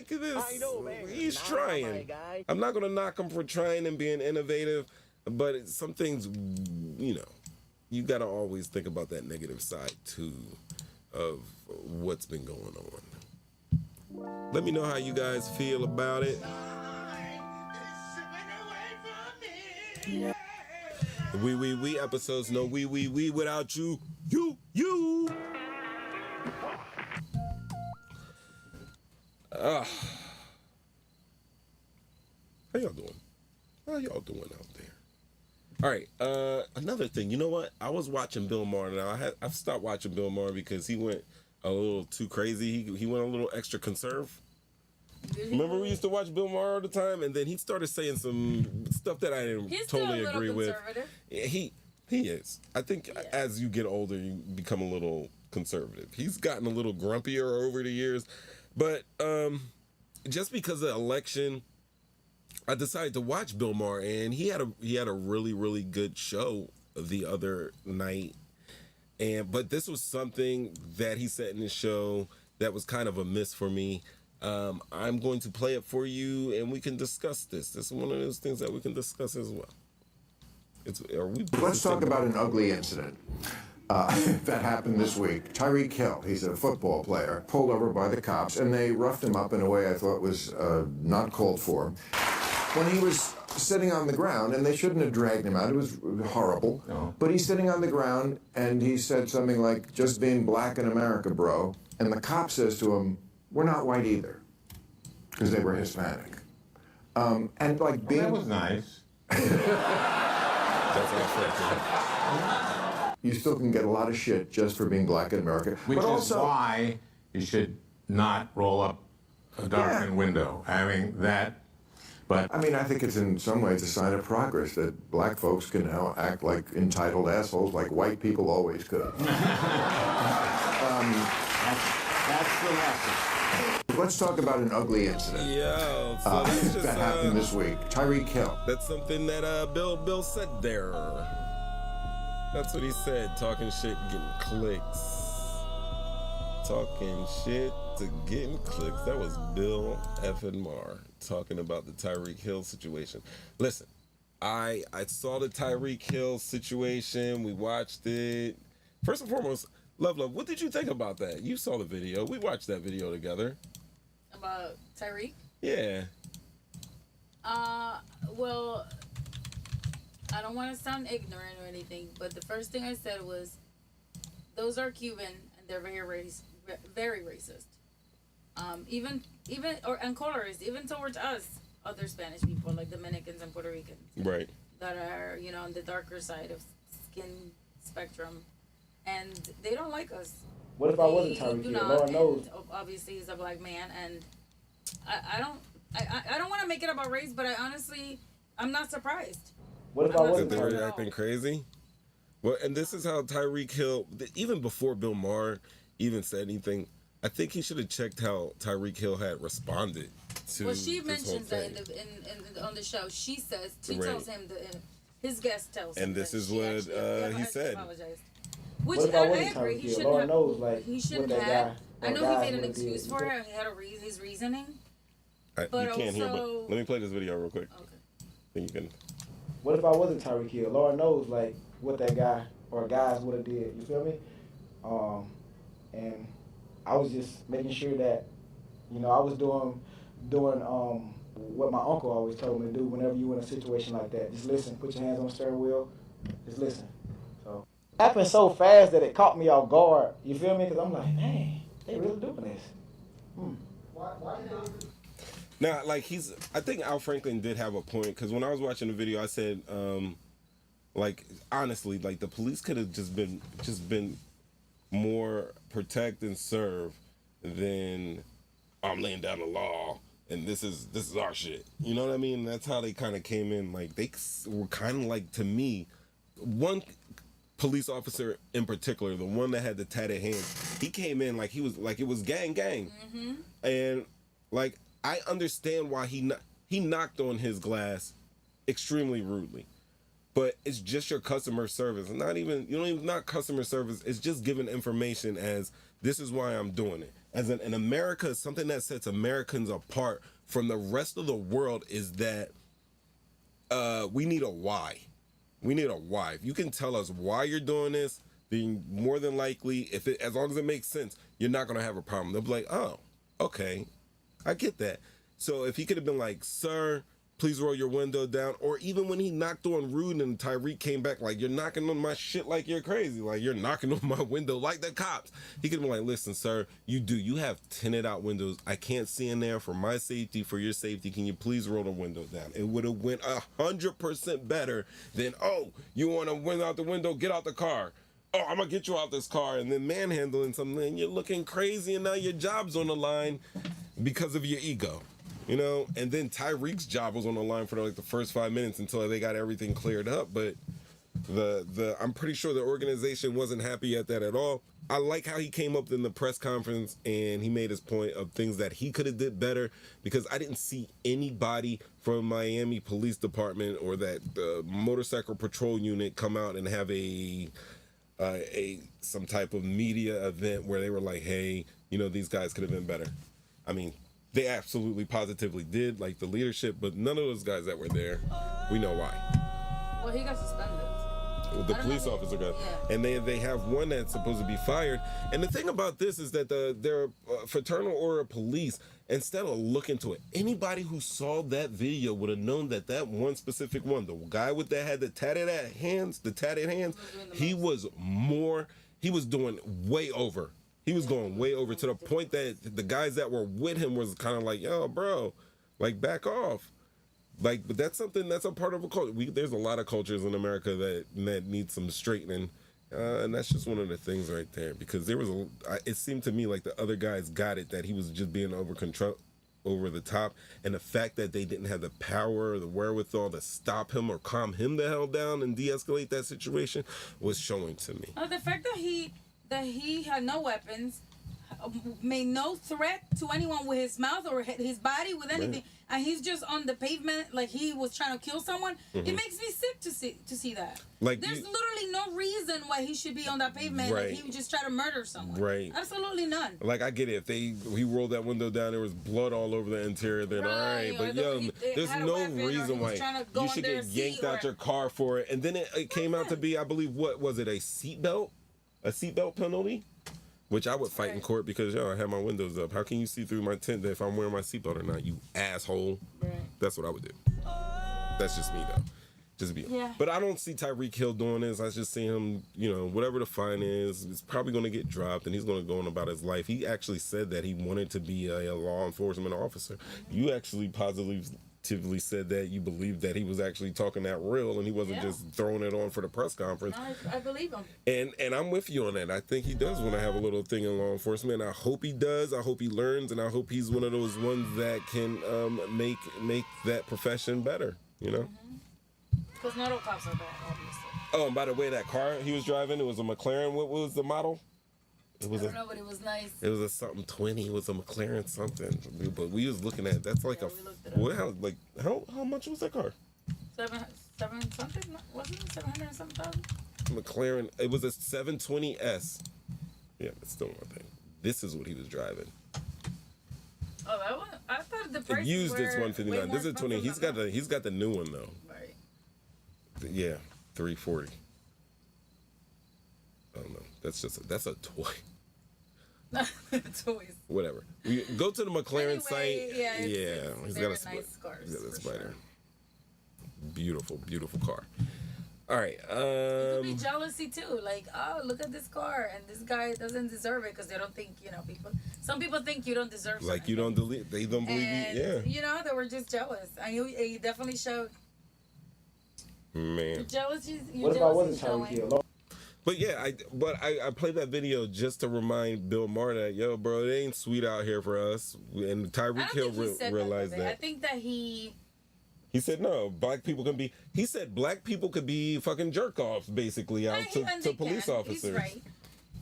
[SPEAKER 1] this.
[SPEAKER 13] I know banger.
[SPEAKER 1] He's
[SPEAKER 13] Nah,
[SPEAKER 1] trying.
[SPEAKER 13] my guy.
[SPEAKER 1] I'm not gonna knock him for trying and being innovative, but some things, you gotta always think about that negative side too of what's been going on. Let me know how you guys feel about it. We episodes, no we without you. How y'all doing? How y'all doing out there? All right. Another thing. You know what? I was watching Bill Maher now. I've stopped watching Bill Maher because he went a little too crazy. He went a little extra conserve. Remember we used to watch Bill Maher all the time, and then he started saying some stuff that I didn't totally agree with. He is. I think as you get older, you become a little conservative. He's gotten a little grumpier over the years, but just because of the election, I decided to watch Bill Maher, and he had a really, really good show the other night. But this was something that he said in his show that was kind of a miss for me. I'm going to play it for you, and we can discuss this. This is one of those things that we can discuss as well.
[SPEAKER 14] Let's talk about an ugly incident that happened this week. Tyreek Hill, he's a football player, pulled over by the cops, and they roughed him up in a way I thought was not called for. When he was sitting on the ground, and they shouldn't have dragged him out, it was horrible, but he's sitting on the ground, and he said something like, "Just being black in America, bro." And the cop says to him, "We're not white either," because they were Hispanic. And like being...
[SPEAKER 15] that was nice.
[SPEAKER 14] You still can get a lot of shit just for being black in America.
[SPEAKER 15] Which
[SPEAKER 14] but
[SPEAKER 15] is
[SPEAKER 14] also,
[SPEAKER 15] why you should not roll up a darkened window. I mean, but...
[SPEAKER 14] I mean, I think it's in some ways a sign of progress that black folks can now act like entitled assholes like white people always could.
[SPEAKER 15] That's the lesson.
[SPEAKER 14] Let's talk about an ugly incident. That happened this week. Tyreek Hill.
[SPEAKER 1] That's something that Bill said there. That's what he said. Talking shit, getting clicks. Talking shit to getting clicks. That was Bill effing Maher talking about the Tyreek Hill situation. Listen, I saw the Tyreek Hill situation. We watched it. First and foremost, Love, what did you think about that? You saw the video. We watched that video together.
[SPEAKER 2] About Tyreek?
[SPEAKER 1] Yeah.
[SPEAKER 2] Well, I don't want to sound ignorant or anything, but the first thing I said was, those are Cuban and they're very racist. And colorist, even towards us, other Spanish people like Dominicans and Puerto Ricans.
[SPEAKER 1] Right.
[SPEAKER 2] That are, on the darker side of skin spectrum. And they don't like us.
[SPEAKER 16] What if I wasn't Tyreek Hill? Lord knows.
[SPEAKER 2] Obviously, he's a black man, and I don't want to make it about race, but I'm not surprised.
[SPEAKER 16] What if I wasn't
[SPEAKER 1] They
[SPEAKER 16] Tyreek?
[SPEAKER 1] were acting crazy? Well, and this is how Tyreek Hill, even before Bill Maher even said anything, I think he should have checked how Tyreek Hill had responded to.
[SPEAKER 2] Well, she
[SPEAKER 1] this
[SPEAKER 2] mentions
[SPEAKER 1] whole
[SPEAKER 2] that
[SPEAKER 1] thing.
[SPEAKER 2] on the show. She tells him his guest tells him.
[SPEAKER 1] And this is what he said.
[SPEAKER 2] Which
[SPEAKER 16] what if
[SPEAKER 2] I
[SPEAKER 16] wasn't
[SPEAKER 2] agree.
[SPEAKER 16] Tyreek
[SPEAKER 2] He
[SPEAKER 16] Hill?
[SPEAKER 2] shouldn't
[SPEAKER 16] Lord
[SPEAKER 2] have.
[SPEAKER 16] knows, like,
[SPEAKER 2] He shouldn't
[SPEAKER 16] what
[SPEAKER 2] have.
[SPEAKER 16] that
[SPEAKER 2] I
[SPEAKER 16] guy
[SPEAKER 2] know he made an
[SPEAKER 16] would
[SPEAKER 2] excuse
[SPEAKER 16] did.
[SPEAKER 2] for it. And he had his reasoning.
[SPEAKER 1] You can't hear, but let me play this video real quick. Okay. Then you can.
[SPEAKER 16] What if I wasn't Tyreek Hill? Lord knows, like, what that guy or guys would have did. You feel me? And I was just making sure that, I was doing what my uncle always told me to do whenever you in a situation like that. Just listen. Put your hands on the steering wheel. Just listen. So it happened so fast that it caught me off guard. You feel me? Because I'm like, dang, they really doing this. Why
[SPEAKER 1] Now, like I think Al Franklin did have a point, because when I was watching the video, I said, like, honestly, like the police could have just been more protect and serve than I'm laying down the law and this is our shit. You know what I mean? That's how they kind of came in. Like they were kind of like, to me, one police officer in particular, the one that had the tatted hands, he came in like it was gang, and like I understand why he knocked on his glass extremely rudely, but it's just your customer service. You don't even not customer service. It's just giving information as this is why I'm doing it. As in America, something that sets Americans apart from the rest of the world is that we need a why. We need a why. If you can tell us why you're doing this, then more than likely, as long as it makes sense, you're not gonna have a problem. They'll be like, oh, okay, I get that. So if he could have been like, sir, please roll your window down, or even when he knocked on Rude and Tyreek came back like, you're knocking on my shit like you're crazy, like you're knocking on my window like the cops. He could have been like, listen, sir, you have tinted out windows. I can't see in there. For my safety, for your safety, can you please roll the window down? It would have went 100% better than, oh, you want to win out the window, get out the car. Oh, I'm gonna get you out this car, and then manhandling something, and you're looking crazy, and now your job's on the line because of your ego. You know, and then Tyreek's job was on the line for like the first 5 minutes until they got everything cleared up. But I'm pretty sure the organization wasn't happy at that at all. I like how he came up in the press conference and he made his point of things that he could have did better, because I didn't see anybody from Miami Police Department or that motorcycle patrol unit come out and have some type of media event where they were like, hey, these guys could have been better. I mean, they absolutely positively did, like the leadership, but none of those guys that were there, we know why.
[SPEAKER 2] Well, he got suspended.
[SPEAKER 1] Well, the police officer got,
[SPEAKER 2] yeah.
[SPEAKER 1] And they have one that's supposed to be fired. And the thing about this is that their fraternal order of police, instead of looking to it, anybody who saw that video would have known that one specific one, the guy with that had the tatted hands, he was doing way over. He was going way over to the point that the guys that were with him was kind of like, yo, bro, like back off. Like, but that's a part of a culture. There's a lot of cultures in America that need some straightening. And that's just one of the things right there, because it seemed to me like the other guys got it, that he was just being over the top. And the fact that they didn't have the power or the wherewithal to stop him or calm him the hell down and de-escalate that situation was showing to me.
[SPEAKER 2] The fact that he had no weapons, made no threat to anyone with his mouth or his body with anything, right. And he's just on the pavement like he was trying to kill someone. Mm-hmm. It makes me sick to see that. Like, there's literally no reason why he should be on that pavement. Right. Like he would just try to murder someone. Right. Absolutely none.
[SPEAKER 1] Like, I get it. If he rolled that window down, there was blood all over the interior, then all right. But there's no reason why you should get yanked out your car for it. And then it came out to be, I believe, what was it, a seatbelt? A seatbelt penalty? Which I would fight in court, because I have my windows up. How can you see through my tent if I'm wearing my seatbelt or not, you asshole? Right. That's what I would do. That's just me, though. Just be. Yeah. But I don't see Tyreek Hill doing this. I just see him, whatever the fine is, it's probably going to get dropped, and he's going to go on about his life. He actually said that he wanted to be a law enforcement officer. You actually positively said that you believed that he was actually talking that real and he wasn't just throwing it on for the press conference.
[SPEAKER 2] I believe him.
[SPEAKER 1] And I'm with you on that. I think he does want to have a little thing in law enforcement. I hope he does. I hope he learns, and I hope he's one of those ones that can make that profession better,
[SPEAKER 2] Because not all cops are bad, obviously.
[SPEAKER 1] Oh, and by the way, that car he was driving, it was a McLaren. What was the model?
[SPEAKER 2] I don't know, but it was nice.
[SPEAKER 1] It was a something 20. It was a McLaren something. But we was looking at, that's like how much was that car?
[SPEAKER 2] Seven something? Wasn't it 700 something thousand?
[SPEAKER 1] McLaren. It was a 720S. Yeah, it's still one thing. This is what he was driving.
[SPEAKER 2] Oh, that one. I thought the price
[SPEAKER 1] used it's 159. This is 20. He's got the new one though.
[SPEAKER 2] Right.
[SPEAKER 1] Yeah, 340. I don't know. That's a toy.
[SPEAKER 2] Toys.
[SPEAKER 1] Whatever. We go to the McLaren
[SPEAKER 2] site. Yeah.
[SPEAKER 1] He's got a nice cars. He's got a Spider. Sure. Beautiful, beautiful car. All right.
[SPEAKER 2] It could be jealousy too. Like, oh, look at this car, and this guy doesn't deserve it because they don't think people. Some people think you don't deserve.
[SPEAKER 1] Like you don't delete. They don't believe you. Yeah.
[SPEAKER 2] They were just jealous, and he definitely showed.
[SPEAKER 1] Man.
[SPEAKER 2] The jealousy.
[SPEAKER 16] What if I wasn't Tyreek Hill?
[SPEAKER 1] But yeah, I played that video just to remind Bill Maher that, yo, bro, it ain't sweet out here for us. And Tyreek Hill realized that.
[SPEAKER 2] I think that he
[SPEAKER 1] He said no, black people can be. He said black people could be fucking jerk offs basically out to police officers.
[SPEAKER 2] He's right.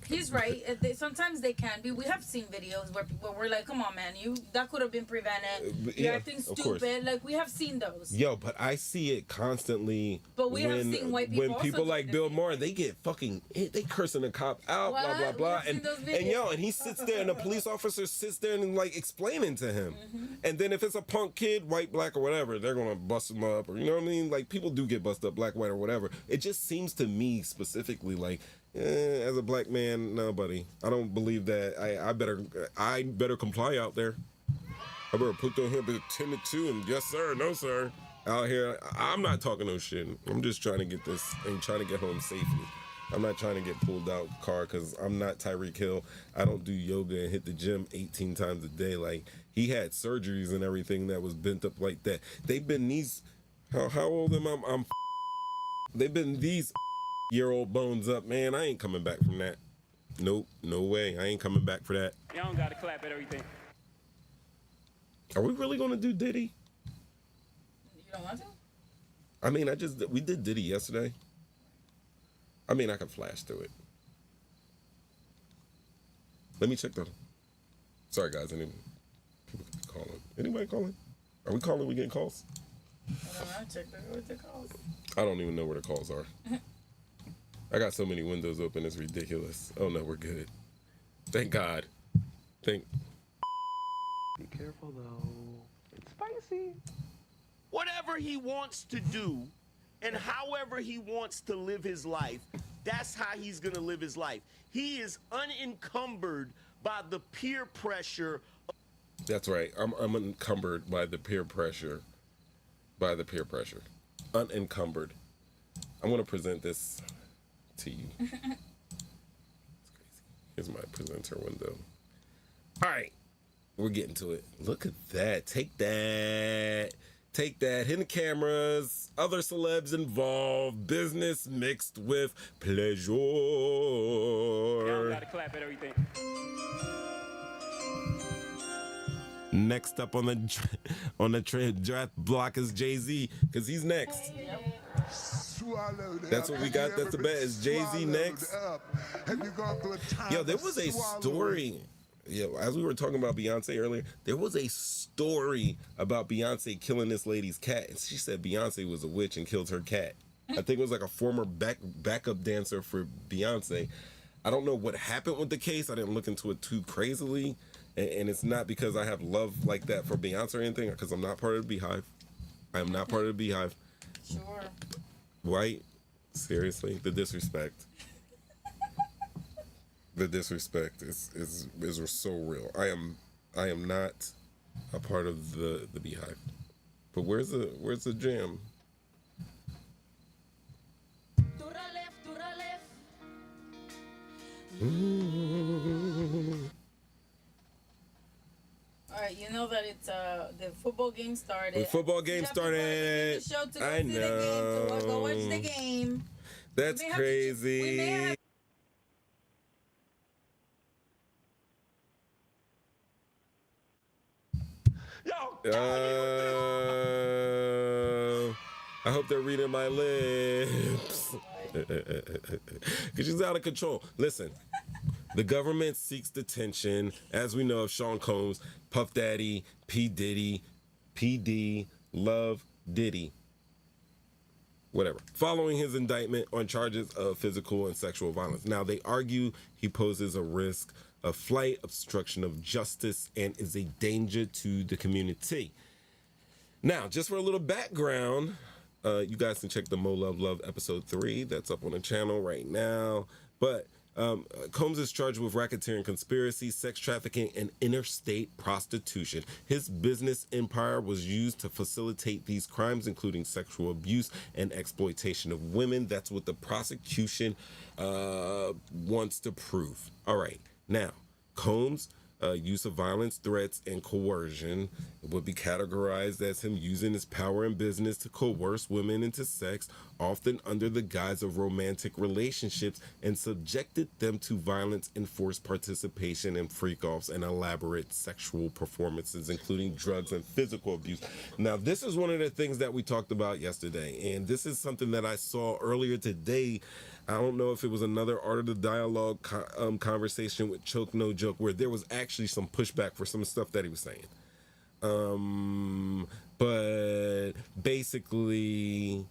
[SPEAKER 2] He's right. Sometimes they can be. We have seen videos where people were like, "Come on, man, that could have been prevented. You're acting stupid." Like we have seen those.
[SPEAKER 1] Yo, but I see it constantly.
[SPEAKER 2] But we have seen white people.
[SPEAKER 1] When people like Bill Maher, they get fucking. They cursing the cop out, blah blah blah, and he sits there, and the police officer sits there and like explaining to him, and then if it's a punk kid, white, black, or whatever, they're gonna bust him up, or you know what I mean? Like people do get busted up, black, white, or whatever. It just seems to me specifically like. As a black man, no, buddy. I don't believe that. I better comply out there. I better put on here, but 10 to 2, and yes sir, no sir. Out here, I'm not talking no shit. I'm just trying to get this and trying to get home safely. I'm not trying to get pulled out car because I'm not Tyreek Hill. I don't do yoga and hit the gym 18 times a day. Like he had surgeries and everything that was bent up like that. They've been these. How old am I? They've been these. Year-old bones up, man. I ain't coming back from that. Nope, no way. I ain't coming back for that.
[SPEAKER 10] Y'all don't gotta clap at everything.
[SPEAKER 1] Are we really gonna do Diddy?
[SPEAKER 2] You don't want to?
[SPEAKER 1] I mean, we did Diddy yesterday. I mean, I can flash through it. Let me check though. Sorry guys, people could be calling. Anybody calling? Are we calling? We getting calls?
[SPEAKER 2] I don't know. Check the calls.
[SPEAKER 1] I don't even know where the calls are. I got so many windows open, it's ridiculous. Oh no, we're good. Thank God. Be
[SPEAKER 7] careful though. It's spicy. Whatever he wants to do and however he wants to live his life, that's how he's gonna live his life. He is unencumbered by the peer pressure.
[SPEAKER 1] That's right. I'm unencumbered by the peer pressure. Unencumbered. I'm gonna present this to you. It's crazy. Here's my presenter window. All right, we're getting to it. Look at that. Take that. Hidden cameras, other celebs involved, business mixed with pleasure.
[SPEAKER 10] Y'all gotta clap at everything.
[SPEAKER 1] Next up on the draft block is Jay-Z, because he's next. That's what we got. That's the bet. Is Jay-Z next? Yo, there was a story. Yo, as we were talking about Beyonce earlier, there was a story about Beyonce killing this lady's cat. And she said Beyonce was a witch and killed her cat. I think it was like a former backup dancer for Beyonce. I don't know what happened with the case. I didn't look into it too crazily. And it's not because I have love like that for Beyonce or anything, because I'm not part of the Beehive. I am not part of the Beehive.
[SPEAKER 2] Sure.
[SPEAKER 1] Right? Seriously, the disrespect. The disrespect is so real. I am not a part of the Beehive. But where's the jam?
[SPEAKER 2] All right, you know that it's the football game started.
[SPEAKER 1] The football game started. I know.
[SPEAKER 2] Go watch the game.
[SPEAKER 1] That's crazy. I hope they're reading my lips. Because she's out of control. Listen, the government seeks detention, as we know, of Sean Combs, Puff Daddy, P. Diddy, PD, Love, Diddy, whatever, following his indictment on charges of physical and sexual violence. Now, they argue he poses a risk of flight, obstruction of justice, and is a danger to the community. Now, just for a little background, you guys can check the Mo Love Love episode 3. That's up on the channel right now. But Combs is charged with racketeering, conspiracy, sex trafficking, and interstate prostitution. His business empire was used to facilitate these crimes, including sexual abuse and exploitation of women. That's what the prosecution wants to prove. All right. Now, Combs use of violence, threats, and coercion. It would be categorized as him using his power in business to coerce women into sex, often under the guise of romantic relationships, and subjected them to violence and forced participation in freak-offs and elaborate sexual performances, including drugs and physical abuse. Now, this is one of the things that we talked about yesterday, and this is something that I saw earlier today. I don't know if it was another Art of the Dialogue conversation with Choke No Joke, where there was actually some pushback for some stuff that he was saying. But basically,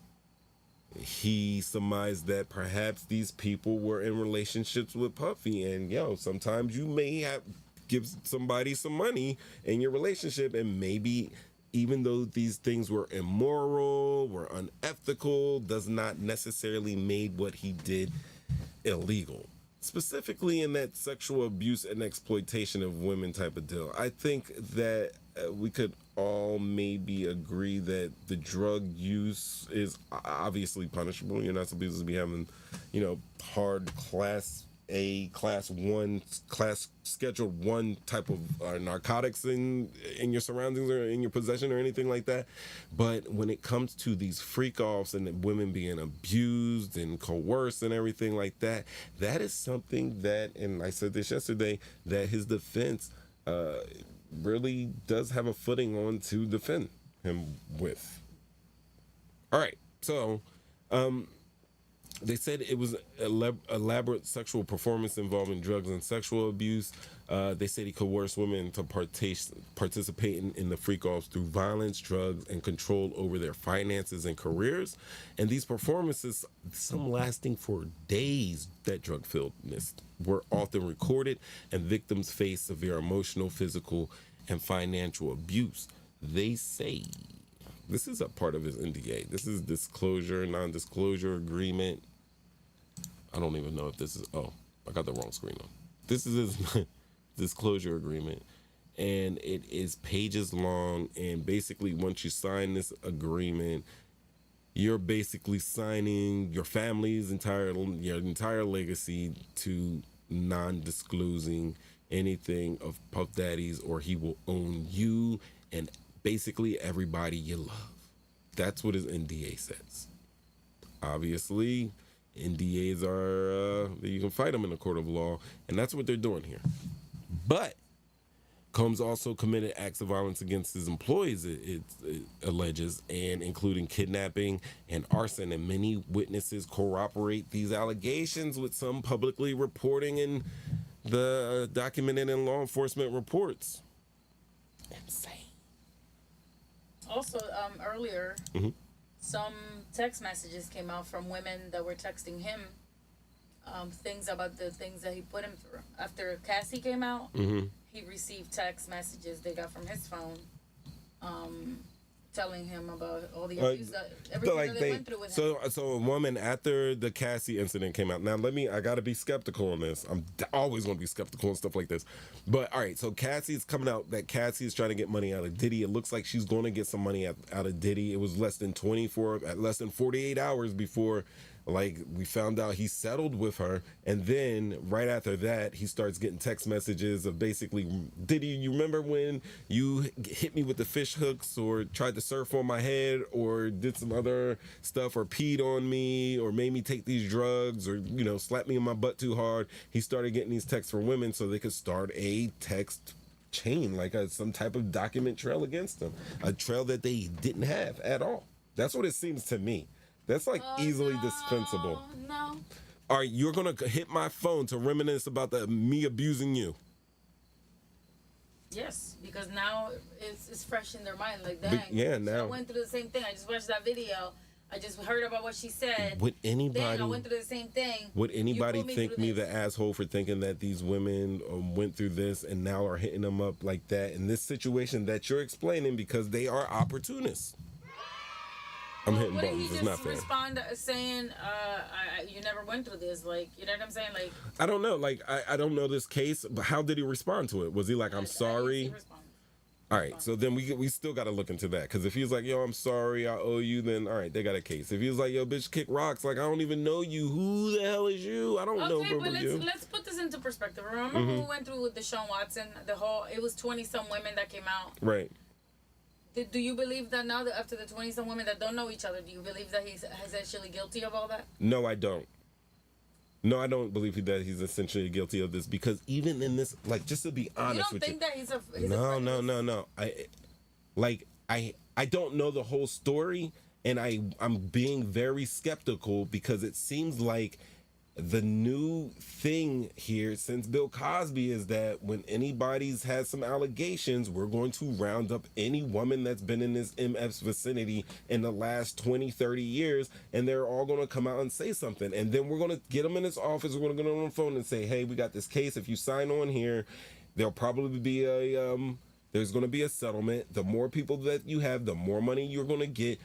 [SPEAKER 1] he surmised that perhaps these people were in relationships with Puffy, and sometimes you may have give somebody some money in your relationship, and maybe even though these things were immoral, were unethical, does not necessarily make what he did illegal. Specifically in that sexual abuse and exploitation of women type of deal. I think that we could all maybe agree that the drug use is obviously punishable. You're not supposed to be having, hard class A, class 1, class schedule 1 type of narcotics in your surroundings or in your possession or anything like that. But when it comes to these freak-offs and women being abused and coerced and everything like that, that is something that, and I said this yesterday, that his defense really does have a footing on to defend him with. All right, so they said it was elaborate sexual performance involving drugs and sexual abuse. They said he coerced women to participate in the freak-offs through violence, drugs, and control over their finances and careers. And these performances, some lasting for days, that drug-filledness, were often recorded, and victims face severe emotional, physical, and financial abuse. They say, this is a part of his NDA. This is disclosure, non-disclosure agreement. I don't even know if this is, I got the wrong screen on. This is his disclosure agreement, and it is pages long, and basically once you sign this agreement, you're basically signing your family's entire legacy to non-disclosing anything of Puff Daddy's, or he will own you and basically everybody you love. That's what his NDA says. Obviously, NDAs are, you can fight them in a court of law, and that's what they're doing here. But Combs also committed acts of violence against his employees, it alleges, and including kidnapping and arson, and many witnesses corroborate these allegations, with some publicly reporting and the documented in law enforcement reports. Insane.
[SPEAKER 2] Also, earlier, some text messages came out from women that were texting him things about the things that he put him through. After Cassie came out, he received text messages they got from his phone telling him about all the abuse everything that they went through with him.
[SPEAKER 1] So a woman, after the Cassie incident came out, now I gotta be skeptical on this. I'm always gonna be skeptical and stuff like this. But all right, so Cassie's coming out that Cassie is trying to get money out of Diddy. It looks like she's gonna get some money out of Diddy. It was less than 48 hours before we found out he settled with her, and then right after that he starts getting text messages of basically, Diddy, you remember when you hit me with the fish hooks, or tried to surf on my head, or did some other stuff, or peed on me, or made me take these drugs, or slapped me in my butt too hard? He started getting these texts from women so they could start a text chain, some type of document trail against them, a trail that they didn't have at all. That's what it seems to me. That's easily dispensable.
[SPEAKER 2] No.
[SPEAKER 1] All right, you're going to hit my phone to reminisce about me abusing you.
[SPEAKER 2] Yes, because now it's fresh in their mind. Dang.
[SPEAKER 1] Yeah, now.
[SPEAKER 2] I went through the same thing. I just watched that video. I just heard about what she said.
[SPEAKER 1] Would anybody?
[SPEAKER 2] Then I went through the same thing.
[SPEAKER 1] Would anybody think me the asshole for thinking that these women went through this and now are hitting them up like that in this situation that you're explaining, because they are opportunists? I'm hitting buttons. It's not fair.
[SPEAKER 2] Respond saying, you never went through this. You know what I'm saying?
[SPEAKER 1] I don't know. I don't know this case, but how did he respond to it? Was he like, I'm sorry? All right, so then we still got to look into that, because if he's like, yo, I'm sorry, I owe you, then all right, they got a case. If he's like, yo, bitch, kick rocks, like, I don't even know you. Who the hell is you? I don't know.
[SPEAKER 2] Okay, but let's put this into perspective. Remember when we went through with Deshaun Watson? It was 20-some women that came out.
[SPEAKER 1] Right.
[SPEAKER 2] Do you believe that now, that after the 20-some women that don't know each other, do you believe that he's actually guilty of all that?
[SPEAKER 1] No, I don't. No, I don't believe that he's essentially guilty of this, because even in this, like, just to be honest with you.
[SPEAKER 2] You don't think that he's a
[SPEAKER 1] No. I don't know the whole story, and I'm being very skeptical, because it seems like the new thing here since Bill Cosby is that when anybody's had some allegations, we're going to round up any woman that's been in this MF's vicinity in the last 20, 30 years, and they're all going to come out and say something. And then we're going to get them in his office. We're going to get them on the phone and say, hey, we got this case. If you sign on here, there'll probably be there's going to be a settlement. The more people that you have, the more money you're going to get.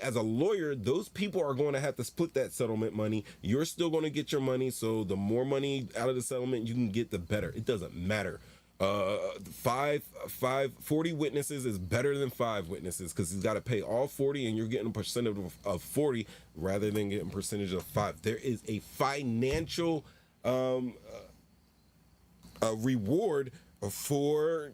[SPEAKER 1] As a lawyer, those people are going to have to split that settlement money. You're still going to get your money. So the more money out of the settlement you can get, the better. It doesn't matter. 40 witnesses is better than 5 witnesses, because he's got to pay all 40 and you're getting a percentage of 40 rather than getting a percentage of 5. There is a financial reward for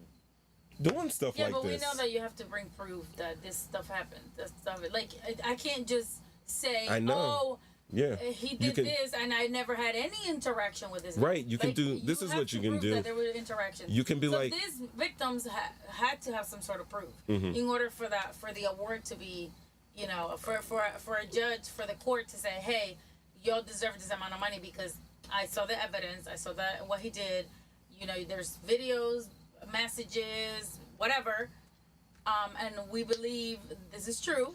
[SPEAKER 1] doing stuff like this.
[SPEAKER 2] Yeah, but we know that you have to bring proof that this stuff happened. That stuff, like, I can't just say,
[SPEAKER 1] I know.
[SPEAKER 2] Oh,
[SPEAKER 1] yeah,
[SPEAKER 2] he did this, and I never had any interaction with this.
[SPEAKER 1] Right, you can do. This is what you can do.
[SPEAKER 2] That there were interactions.
[SPEAKER 1] You can be like,
[SPEAKER 2] these victims had to have some sort of proof in order for the award to be, for a judge, for the court to say, hey, y'all deserve this amount of money because I saw the evidence, I saw that what he did. There's videos, messages, whatever, and we believe this is true.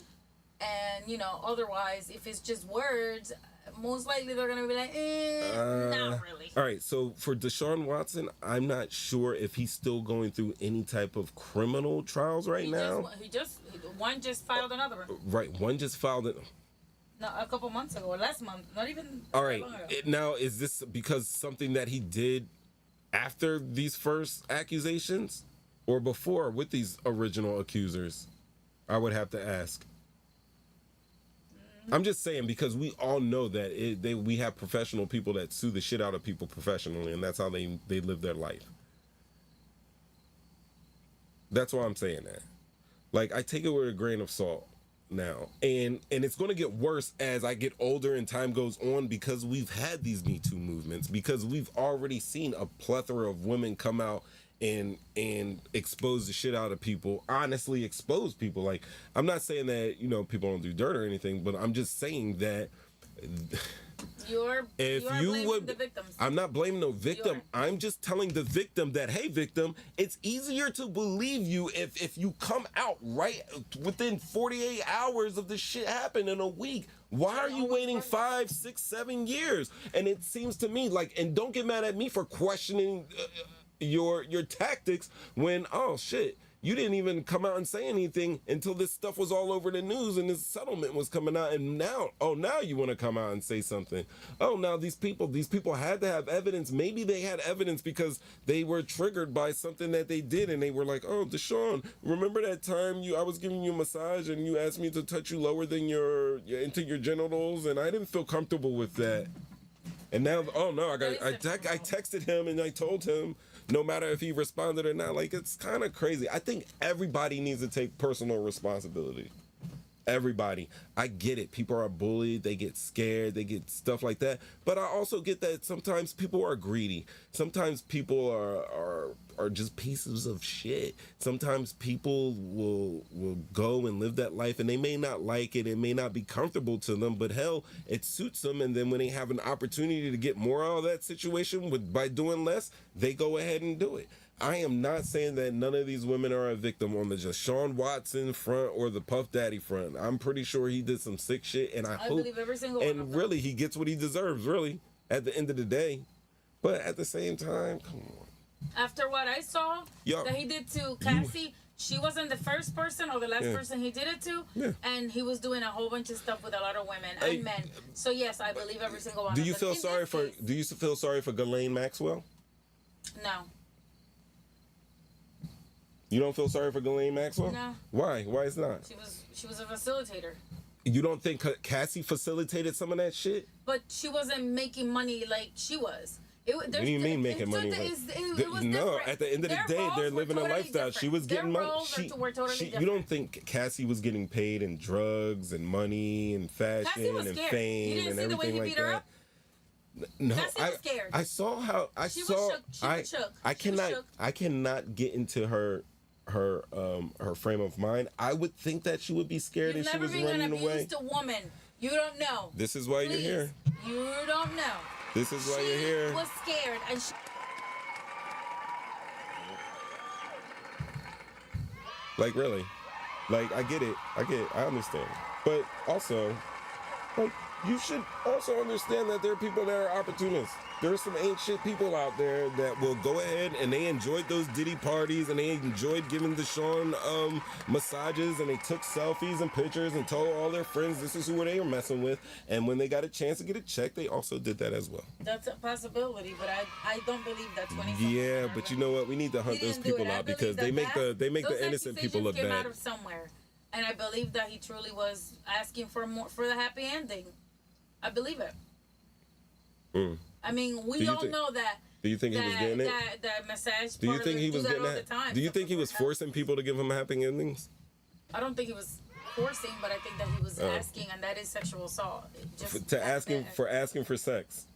[SPEAKER 2] And otherwise, if it's just words, most likely they're gonna be like, not really.
[SPEAKER 1] All right, so for Deshaun Watson, I'm not sure if he's still going through any type of criminal trials now.
[SPEAKER 2] One just filed another one.
[SPEAKER 1] Right, one just filed it.
[SPEAKER 2] No, a couple months ago, or last month, not even.
[SPEAKER 1] All right, now is this because something that he did after these first accusations, or before with these original accusers? I would have to ask. I'm just saying, because we all know that we have professional people that sue the shit out of people professionally, and that's how they live their life. That's why I'm saying that. Like, I take it with a grain of salt now, and it's going to get worse as I get older and time goes on, because we've had these Me Too movements, because we've already seen a plethora of women come out and expose the shit out of people, honestly expose people. Like, I'm not saying that people don't do dirt or anything, but I'm just saying that
[SPEAKER 2] you're blaming the victims.
[SPEAKER 1] I'm not blaming no victim. I'm just telling the victim that, hey, victim, it's easier to believe you if you come out right within 48 hours of the shit happened in a week. Why are you waiting 5, 6, 7 years? And it seems to me like, and don't get mad at me for questioning your tactics when, oh shit, you didn't even come out and say anything until this stuff was all over the news and this settlement was coming out, and now you want to come out and say something. Oh, now these people had to have evidence. Maybe they had evidence because they were triggered by something that they did, and they were like, oh, Deshaun, remember that time I was giving you a massage and you asked me to touch you lower than into your genitals, and I didn't feel comfortable with that. And now, oh no, I texted him and I told him, no matter if he responded or not. Like, it's kind of crazy. I think everybody needs to take personal responsibility. Everybody. I get it. People are bullied. They get scared. They get stuff like that. But I also get that sometimes people are greedy. Sometimes people are just pieces of shit. Sometimes people will go and live that life, and they may not like it. It may not be comfortable to them, but hell, it suits them. And then when they have an opportunity to get more out of that situation by doing less, they go ahead and do it. I am not saying that none of these women are a victim on the Deshaun Watson front or the Puff Daddy front. I'm pretty sure he did some sick shit, and I hope,
[SPEAKER 2] believe every single one of them.
[SPEAKER 1] really, he gets what he deserves, really, at the end of the day. But at the same time, come on.
[SPEAKER 2] After what I saw that he did to Cassie, she wasn't the first person or the last person he did it to, and he was doing a whole bunch of stuff with a lot of women and men. So yes, I believe every single one.
[SPEAKER 1] Do you feel sorry for Ghislaine Maxwell?
[SPEAKER 2] No.
[SPEAKER 1] You don't feel sorry for Ghislaine Maxwell?
[SPEAKER 2] No.
[SPEAKER 1] Why? Why is not?
[SPEAKER 2] She was a facilitator.
[SPEAKER 1] You don't think Cassie facilitated some of that shit?
[SPEAKER 2] But she wasn't making money like she was.
[SPEAKER 1] What do you mean making money? No, at the end of the day, they're living a lifestyle. She was getting money. You don't think Cassie was getting paid in drugs and money and fashion and fame and everything like that? No, I saw how I cannot get into her frame of mind. I would think that she would be scared and she was running away.
[SPEAKER 2] You've never been an abused woman. You don't know.
[SPEAKER 1] This is why you're here.
[SPEAKER 2] You don't know.
[SPEAKER 1] This is why you're here.
[SPEAKER 2] She was scared and
[SPEAKER 1] like really, like I get it, I understand, but also, like you should also understand that there are people that are opportunists. There's some ain't shit people out there that will go ahead and they enjoyed those Diddy parties and they enjoyed giving Deshaun massages and they took selfies and pictures and told all their friends this is who they were messing with. And when they got a chance to get a check, they also did that as well.
[SPEAKER 2] That's a possibility, but I don't believe that's 20.
[SPEAKER 1] Yeah, but you know what? We need to hunt those people out because they make the innocent people look bad.
[SPEAKER 2] Out of somewhere, and I believe that he truly was asking for more for the happy ending. I believe it. I mean, we all know that.
[SPEAKER 1] Do you think he was getting it?
[SPEAKER 2] That massage.
[SPEAKER 1] Do you think he was getting that? Do you think he was forcing people to give him happy endings?
[SPEAKER 2] I don't think he was forcing, but I think that he was asking, and that is sexual assault.
[SPEAKER 1] Asking for sex.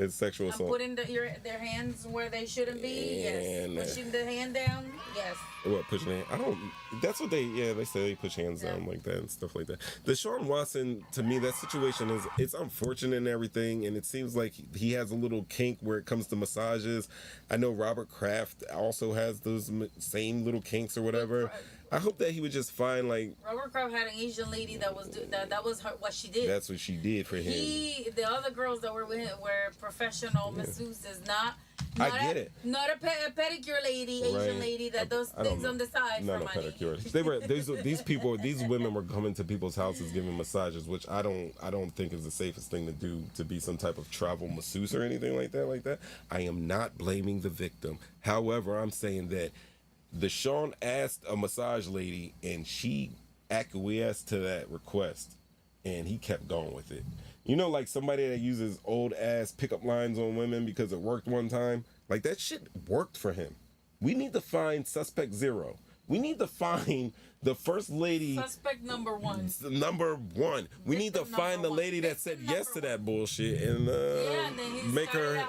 [SPEAKER 1] It's sexual assault.
[SPEAKER 2] Putting their hands where they shouldn't be. Yes. Pushing the hand down. Yes.
[SPEAKER 1] What, pushing the hand? I don't. That's what they say they push hands down like that and stuff like that. Deshaun Watson, to me, that situation it's unfortunate and everything, and it seems like he has a little kink where it comes to massages. I know Robert Kraft also has those same little kinks or whatever. I hope that he would just find like
[SPEAKER 2] Robert Kraft had an Asian lady that was what she did.
[SPEAKER 1] That's what she did for him.
[SPEAKER 2] The other girls that were with him were professional masseuses, not
[SPEAKER 1] I get it.
[SPEAKER 2] Not a pedicure lady, Asian lady that does things on the side for money.
[SPEAKER 1] Not a pedicure. They were these women were coming to people's houses giving massages, which I don't think is the safest thing to do, to be some type of travel masseuse or anything like that. I am not blaming the victim. However, I'm saying that Deshaun asked a massage lady and she acquiesced to that request and he kept going with it. You know, like somebody that uses old ass pickup lines on women because it worked one time. Like that shit worked for him. We need to find suspect 0. We need to find the first lady.
[SPEAKER 2] Suspect number 1.
[SPEAKER 1] Number 1. We need to find the lady that said yes to that bullshit and make her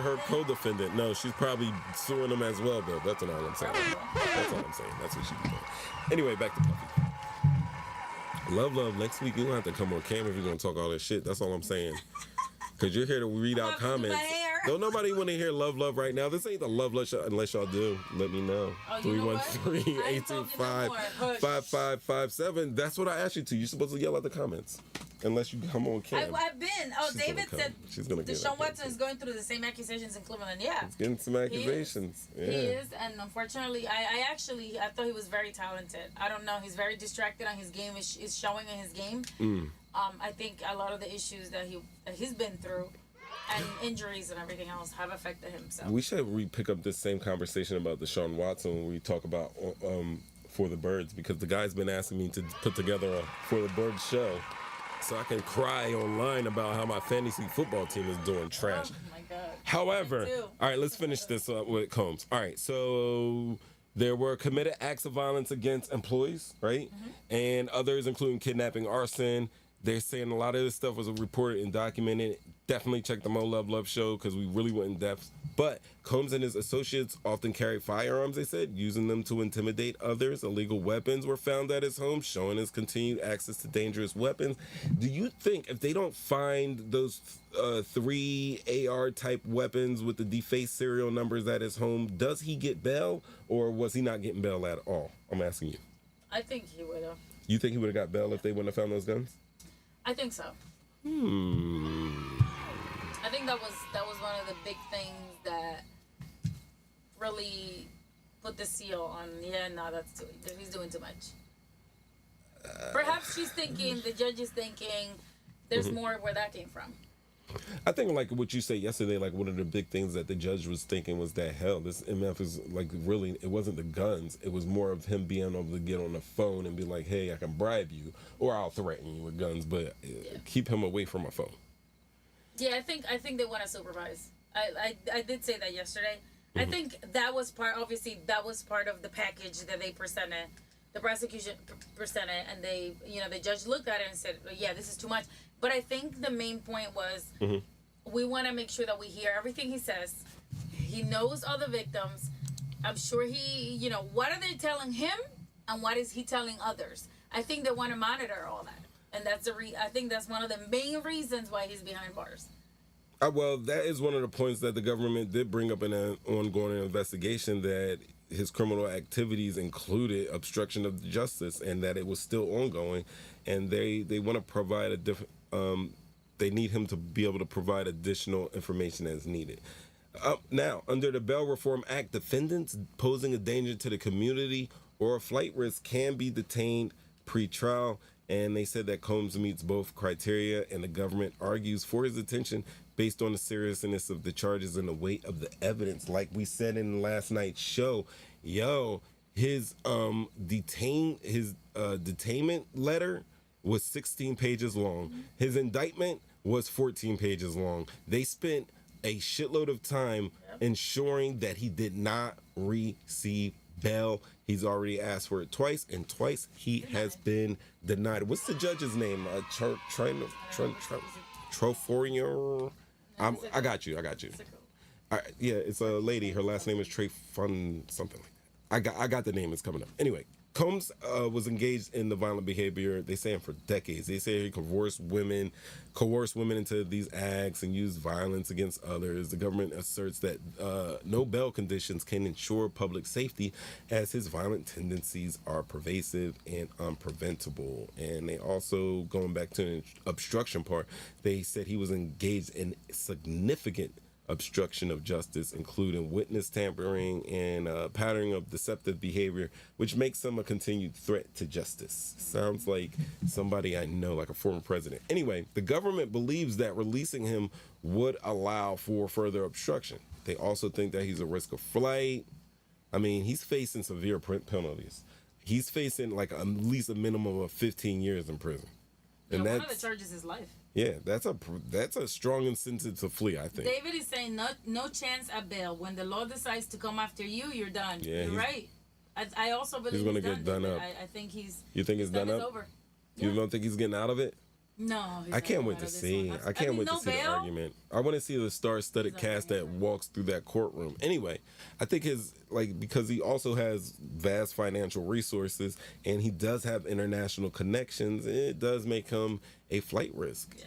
[SPEAKER 1] her co-defendant. No, she's probably suing him as well, though. That's all I'm saying. That's what she's doing. Anyway, back to Puffy. Love. Next week, you don't have to come on camera if you're going to talk all this shit. That's all I'm saying. Because you're here to read out comments. Don't nobody want to hear love right now. This ain't the love show unless y'all do. Let me know. 313-825-5557. That's what I asked you to. You're supposed to yell at the comments. Unless you come on camera.
[SPEAKER 2] I've been. David said Deshaun Watson is going through the same accusations in Cleveland. Yeah.
[SPEAKER 1] He's getting some accusations.
[SPEAKER 2] He is, and unfortunately, I thought he was very talented. I don't know. He's very distracted on his game. Is showing in his game. I think a lot of the issues that he's been through and injuries and everything else have affected him. So
[SPEAKER 1] we should pick up this same conversation about Deshaun Watson when we talk about For the Birds, because the guy's been asking me to put together a For the Birds show so I can cry online about how my fantasy football team is doing trash.
[SPEAKER 2] Oh my God.
[SPEAKER 1] However, all right, let's finish this up with Combs. All right, so there were committed acts of violence against employees, right? And others, including kidnapping, arson. They're saying a lot of this stuff was reported and documented. Definitely check the Mo Love show because we really went in depth. But Combs and his associates often carried firearms, they said, using them to intimidate others. Illegal weapons were found at his home, showing his continued access to dangerous weapons. Do you think if they don't find those 3 AR-type weapons with the defaced serial numbers at his home, does he get bail or was he not getting bail at all? I'm asking you.
[SPEAKER 2] I think he would have.
[SPEAKER 1] You think he would have got bail if they wouldn't have found those guns?
[SPEAKER 2] I think so. I think that was one of the big things that really put the seal on. He's doing too much. Perhaps the judge is thinking, there's more where that came from.
[SPEAKER 1] I think like what you said yesterday, like one of the big things that the judge was thinking was that hell, this MF is like really, it wasn't the guns. It was more of him being able to get on the phone and be like, hey, I can bribe you or I'll threaten you with guns, but keep him away from my phone.
[SPEAKER 2] Yeah, I think they want to supervise. I did say that yesterday. I think that was part of the package that they presented. The prosecution presented, and the judge looked at it and said, yeah, this is too much. But I think the main point was we want to make sure that we hear everything he says. He knows all the victims. I'm sure what are they telling him and what is he telling others? I think they want to monitor all that. And I think that's one of the main reasons why he's behind bars.
[SPEAKER 1] Well, that is one of the points that the government did bring up in an ongoing investigation, that his criminal activities included obstruction of justice and that it was still ongoing. And they want to provide a different, they need him to be able to provide additional information as needed. Now, under the Bail Reform Act, defendants posing a danger to the community or a flight risk can be detained pre-trial. And they said that Combs meets both criteria, and the government argues for his detention based on the seriousness of the charges and the weight of the evidence. Like we said in last night's show, his detainment letter was 16 pages long. His indictment was 14 pages long. They spent a shitload of time ensuring that he did not receive bail. He's already asked for it twice, and twice he has been denied. What's the judge's name? Troforian. I got you. Yeah, it's a lady. Her last name is Trayfun something like that. I got the name. It's coming up. Anyway, Combs was engaged in the violent behavior, they say, for decades. They say he coerced women into these acts and used violence against others. The government asserts that no bail conditions can ensure public safety, as his violent tendencies are pervasive and unpreventable. And they also, going back to the obstruction part, they said he was engaged in significant obstruction of justice, including witness tampering and pattern of deceptive behavior, which makes him a continued threat to justice. Sounds like somebody I know, like a former president. Anyway, the government believes that releasing him would allow for further obstruction. They also think that he's a risk of flight. I mean, he's facing severe penalties. He's facing like at least a minimum of 15 years in prison. And
[SPEAKER 2] one of the charges is life.
[SPEAKER 1] Yeah, that's a strong incentive to flee, I think.
[SPEAKER 2] David is saying no chance at bail. When the law decides to come after you, you're done. Yeah, you're right. I also believe
[SPEAKER 1] he's going to get done up.
[SPEAKER 2] I think he's.
[SPEAKER 1] You think it's done up?
[SPEAKER 2] Over.
[SPEAKER 1] You don't think he's getting out of it?
[SPEAKER 2] No.
[SPEAKER 1] I can't wait to see. I can't wait to see the argument. I want to see the star-studded cast that walks through that courtroom. Anyway, I think because he also has vast financial resources and he does have international connections, it does make him a flight risk. Yeah.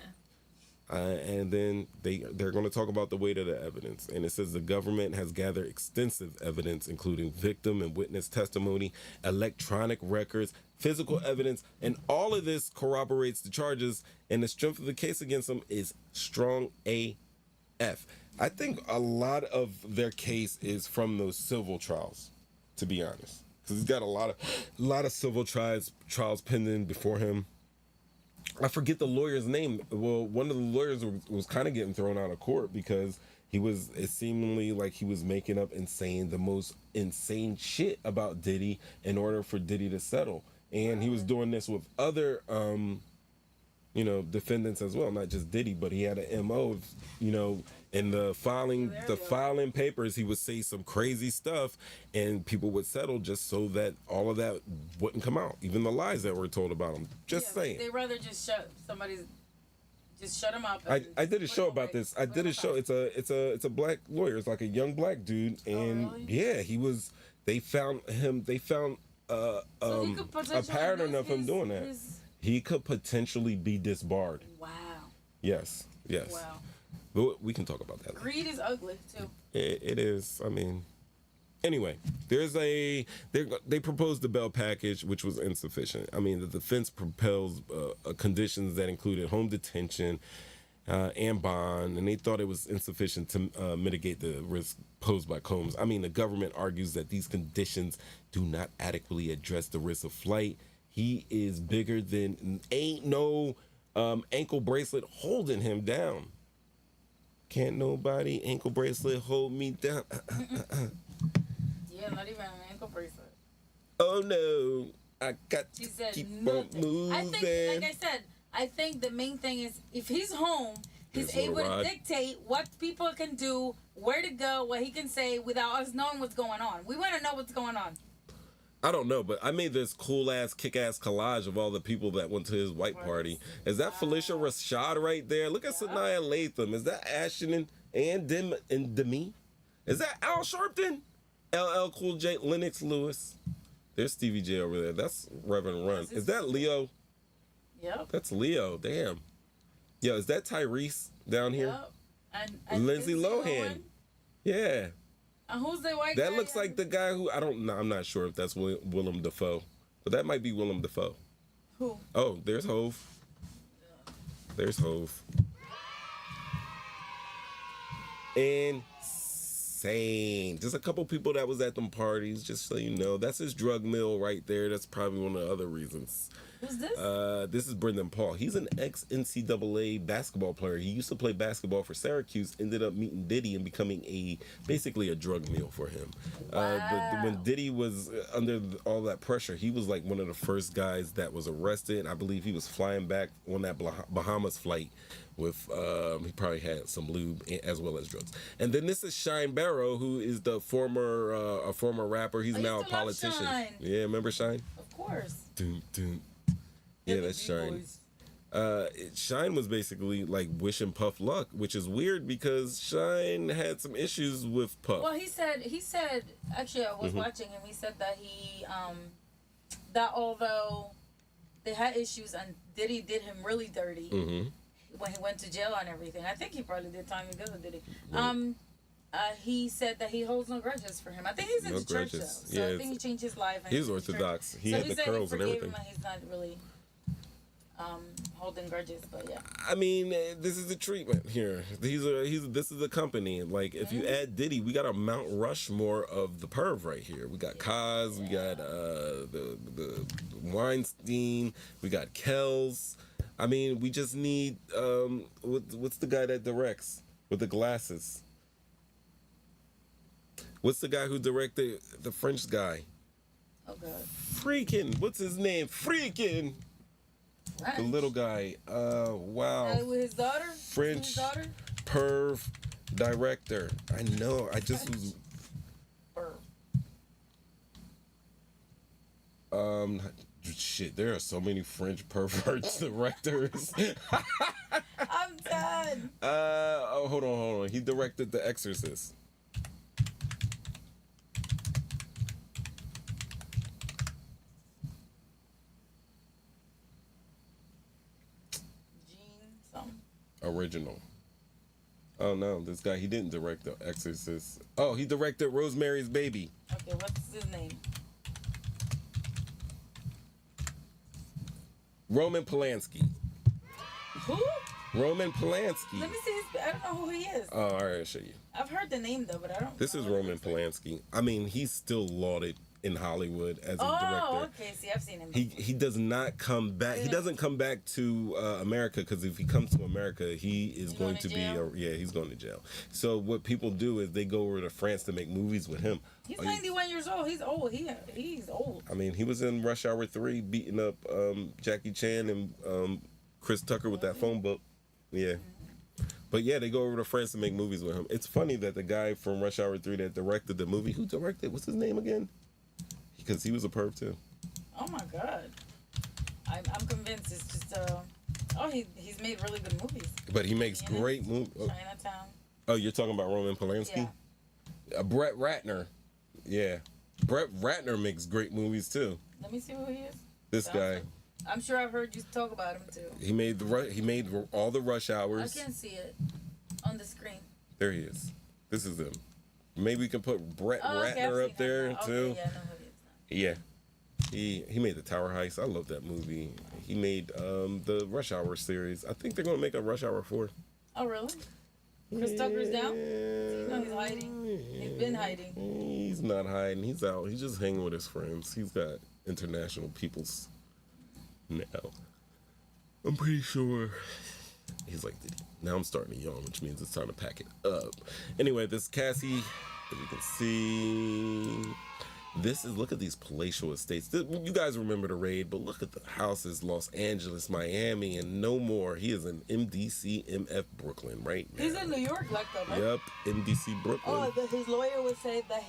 [SPEAKER 1] And then they're going to talk about the weight of the evidence. And it says the government has gathered extensive evidence, including victim and witness testimony, electronic records, physical evidence, and all of this corroborates the charges, and the strength of the case against them is strong AF. I think a lot of their case is from those civil trials, to be honest, because he's got a lot of civil trials pending before him. I forget the lawyer's name. Well, one of the lawyers was kind of getting thrown out of court because it seemingly like he was making up and saying the most insane shit about Diddy in order for Diddy to settle. And he was doing this with other, defendants as well, not just Diddy, but he had an MO, in the filing papers, he would say some crazy stuff and people would settle just so that all of that wouldn't come out, even the lies that were told about him. Saying.
[SPEAKER 2] They rather just shut him up.
[SPEAKER 1] I did a show about this. I did a show. It's a black lawyer. It's like a young black dude, and they found a pattern of him doing that. He could potentially be disbarred.
[SPEAKER 2] Wow.
[SPEAKER 1] Yes.
[SPEAKER 2] Wow.
[SPEAKER 1] But we can talk about that later.
[SPEAKER 2] Greed is ugly too.
[SPEAKER 1] It is. I mean, anyway, they proposed the bail package, which was insufficient. I mean, the defense proposed conditions that included home detention and bond, and they thought it was insufficient to mitigate the risk posed by Combs. I mean, the government argues that these conditions do not adequately address the risk of flight. He is bigger than ain't no ankle bracelet holding him down. Can't nobody ankle bracelet hold me down.
[SPEAKER 2] Yeah, not even an ankle bracelet.
[SPEAKER 1] Oh no, I got
[SPEAKER 2] She
[SPEAKER 1] to
[SPEAKER 2] said
[SPEAKER 1] keep
[SPEAKER 2] nothing.
[SPEAKER 1] on moving.
[SPEAKER 2] I think, like I said, I think the main thing is if he's home, he's able to dictate what people can do, where to go, what he can say without us knowing what's going on. We want to know what's going on.
[SPEAKER 1] I don't know, but I made this cool ass, kick ass collage of all the people that went to his white party. Is that Felicia Rashad right there? Look at Sanaya Latham. Is that Ashton and Demi? Is that Al Sharpton? LL Cool J, Lennox Lewis. There's Stevie J over there. That's Reverend Run. Is that Leo?
[SPEAKER 2] Yep.
[SPEAKER 1] That's Leo. Damn. Yo, is that Tyrese down here?
[SPEAKER 2] Yep. And
[SPEAKER 1] Lindsay Lohan. Yeah.
[SPEAKER 2] And who's the white
[SPEAKER 1] That
[SPEAKER 2] guy?
[SPEAKER 1] looks like the guy who, I don't know, I'm not sure if that's Willem Dafoe. But that might be Willem Dafoe.
[SPEAKER 2] Who?
[SPEAKER 1] Oh, there's Hove. There's Hove. Insane. Just a couple people that was at them parties, just so you know. That's his drug mill right there. That's probably one of the other reasons.
[SPEAKER 2] Who's this?
[SPEAKER 1] This is Brendan Paul. He's an ex-NCAA basketball player. He used to play basketball for Syracuse, ended up meeting Diddy and becoming basically a drug meal for him. When Diddy was under all that pressure, he was like one of the first guys that was arrested. I believe he was flying back on that Bahamas flight with, he probably had some lube as well as drugs. And then this is Shine Barrow, who is the former rapper. He's now a politician.
[SPEAKER 2] Shine.
[SPEAKER 1] Yeah, remember Shine?
[SPEAKER 2] Of course.
[SPEAKER 1] Dun, dun. Yeah, that's Shine. Shine was basically like wishing Puff luck, which is weird because Shine had some issues with Puff.
[SPEAKER 2] Well, he said, actually I was watching him, he said that that although they had issues and Diddy did him really dirty when he went to jail and everything. I think he probably did time because of Diddy. He said that he holds no grudges for him. I think he's in the church though, so I think he changed his life. And
[SPEAKER 1] he's Orthodox. He had the curls and everything.
[SPEAKER 2] And he's not really holding grudges, but yeah.
[SPEAKER 1] I mean, this is the treatment here. This is the company. Like, if you add Diddy, we got a Mount Rushmore of the perv right here. We got Kaz, we got the Weinstein, we got Kells. I mean, we just need what's the guy that directs with the glasses? What's the guy who directed the French guy?
[SPEAKER 2] Oh God.
[SPEAKER 1] Freaking, what's his name? Freaking.
[SPEAKER 2] French.
[SPEAKER 1] The little guy. Wow.
[SPEAKER 2] With his daughter?
[SPEAKER 1] French
[SPEAKER 2] his daughter?
[SPEAKER 1] perv director. I know. I just was. Shit, there are so many French perverts directors.
[SPEAKER 2] I'm done.
[SPEAKER 1] Hold on. He directed The Exorcist. Original. Oh no, this guy, he didn't direct The Exorcist. Oh, he directed Rosemary's Baby.
[SPEAKER 2] Okay, what's his name?
[SPEAKER 1] Roman Polanski.
[SPEAKER 2] Who?
[SPEAKER 1] Roman Polanski.
[SPEAKER 2] Let me see his, I don't know who he is.
[SPEAKER 1] Oh, all right, I'll show you.
[SPEAKER 2] I've heard the name though, but I don't.
[SPEAKER 1] This is Roman Polanski. I mean, he's still lauded in Hollywood as a director.
[SPEAKER 2] Oh, okay. See, I've seen him.
[SPEAKER 1] He does not come back. He doesn't come back to America because if he comes to America, he is going to be he's going to jail. So what people do is they go over to France to make movies with him.
[SPEAKER 2] He's 91 years old. He's old. He's old.
[SPEAKER 1] I mean, he was in Rush Hour 3 beating up Jackie Chan and Chris Tucker with that phone book. Yeah. But yeah, they go over to France to make movies with him. It's funny that the guy from Rush Hour 3 that directed the movie, who directed, what's his name again? Because he was a perv too.
[SPEAKER 2] Oh my God. I'm convinced it's just he's made really good movies.
[SPEAKER 1] But he makes great movies.
[SPEAKER 2] Chinatown.
[SPEAKER 1] Oh, you're talking about Roman Polanski? Yeah. Brett Ratner. Yeah. Brett Ratner makes great movies too.
[SPEAKER 2] Let me see who he is.
[SPEAKER 1] This guy.
[SPEAKER 2] I'm sure I've heard you talk about him too.
[SPEAKER 1] He made all the Rush Hours.
[SPEAKER 2] I can't see it on the screen.
[SPEAKER 1] There he is. This is him. Maybe we can put Brett Ratner up there too.
[SPEAKER 2] Yeah, I know who he is now.
[SPEAKER 1] Yeah. He made the Tower Heist. I love that movie. He made the Rush Hour series. I think they're gonna make a Rush Hour 4.
[SPEAKER 2] Oh really? Chris Tucker's down? You know he's hiding. He's been hiding.
[SPEAKER 1] He's not hiding. He's out. He's just hanging with his friends. He's got international peoples now. I'm pretty sure He's like, Diddy, now I'm starting to yawn, which means it's time to pack it up. Anyway, this Cassie, as you can see, look at these palatial estates. You guys remember the raid, but look at the houses, Los Angeles, Miami, and no more. He is in MDC, MF Brooklyn right now.
[SPEAKER 2] He's in New York, like that, right?
[SPEAKER 1] Yep, MDC Brooklyn.
[SPEAKER 2] Oh, his lawyer would say that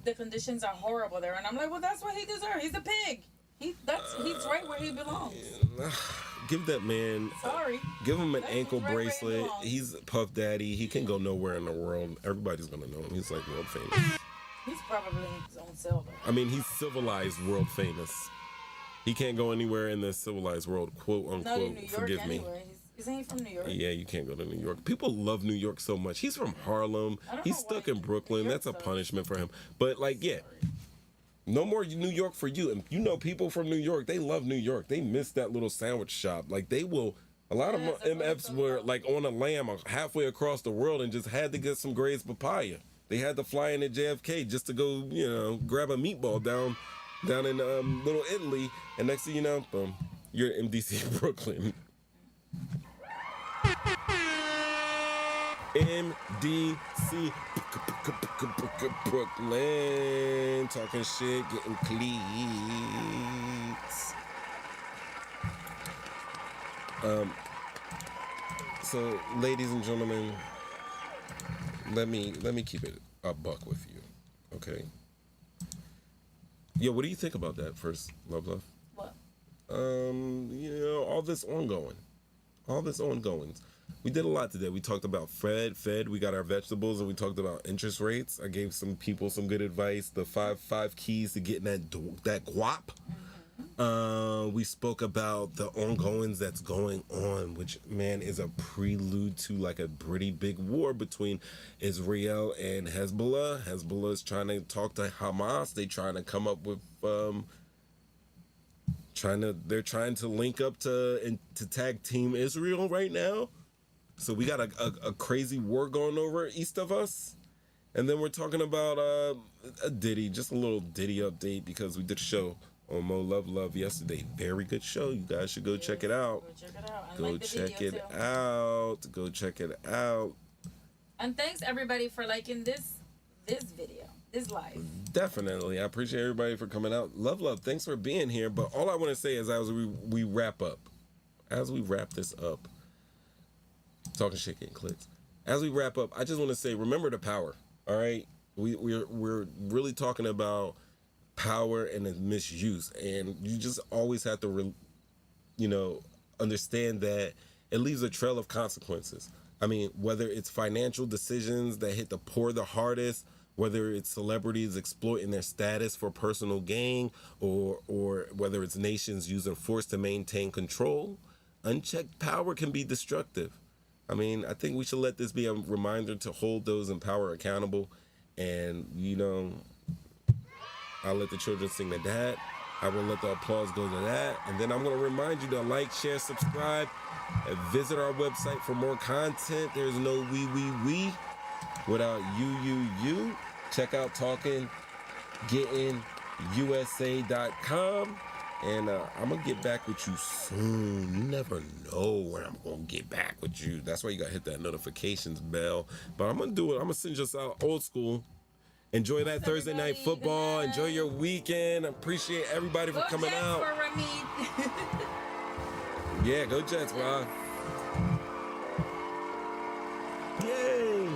[SPEAKER 2] the conditions are horrible there, and I'm like, well, that's what he deserves. He's a pig. He's right where he belongs.
[SPEAKER 1] Give that man.
[SPEAKER 2] Sorry.
[SPEAKER 1] Give him an ankle bracelet. He's Puff Daddy. He can go nowhere in the world. Everybody's gonna know him. He's like world famous.
[SPEAKER 2] He's probably in his own cell, though.
[SPEAKER 1] I mean, he's civilized world famous. He can't go anywhere in the civilized world, quote unquote.
[SPEAKER 2] Not in New York
[SPEAKER 1] forgive
[SPEAKER 2] anyway.
[SPEAKER 1] me.
[SPEAKER 2] Isn't he from New York?
[SPEAKER 1] Yeah, you can't go to New York. People love New York so much. He's from Harlem. He's stuck in Brooklyn. That's a punishment for him. But like, yeah. No more New York for you. And you know, people from New York, they love New York. They miss that little sandwich shop. Like, they will. A lot of MFs were like on a lamb halfway across the world and just had to get some Gray's papaya. They had to fly into JFK just to go, grab a meatball down in Little Italy. And next thing you know, boom, you're in MDC Brooklyn. MDC Brooklyn, talking shit, getting cleats. So, ladies and gentlemen, let me keep it a buck with you, okay? Yo, what do you think about that first, Love?
[SPEAKER 2] What?
[SPEAKER 1] All this ongoings. We did a lot today. We talked about Fed. We got our vegetables, and we talked about interest rates. I gave some people some good advice. The five keys to getting that guap. We spoke about the ongoings that's going on, which, man, is a prelude to like a pretty big war between Israel and Hezbollah. Hezbollah is trying to talk to Hamas. They trying to come up with they're trying to link up to tag team Israel right now. So we got a crazy war going over east of us. And then we're talking about a Diddy, just a little Diddy update, because we did a show on Mo Love yesterday. Very good show. You guys should go check it out. Go check it out.
[SPEAKER 2] And thanks everybody for liking this video, this live.
[SPEAKER 1] Definitely. I appreciate everybody for coming out. Love, thanks for being here. But all I want to say is as we wrap this up, talking shit, getting clicks. As we wrap up, I just want to say, remember the power. All right, we're really talking about power and its misuse, and you just always have to, understand that it leaves a trail of consequences. I mean, whether it's financial decisions that hit the poor the hardest, whether it's celebrities exploiting their status for personal gain, or whether it's nations using force to maintain control, unchecked power can be destructive. I mean, I think we should let this be a reminder to hold those in power accountable. And, I'll let the children sing to that. I will let the applause go to that. And then I'm going to remind you to like, share, subscribe, and visit our website for more content. There's no we without you. Check out talkinggettingusa.com. And I'm going to get back with you soon. You never know when I'm going to get back with you. That's why you got to hit that notifications bell. But I'm going to do it. I'm going to send us out old school. Enjoy that Thursday night football. Enjoy your weekend. Appreciate everybody for coming out. Yeah, go Jets, bro. Yay.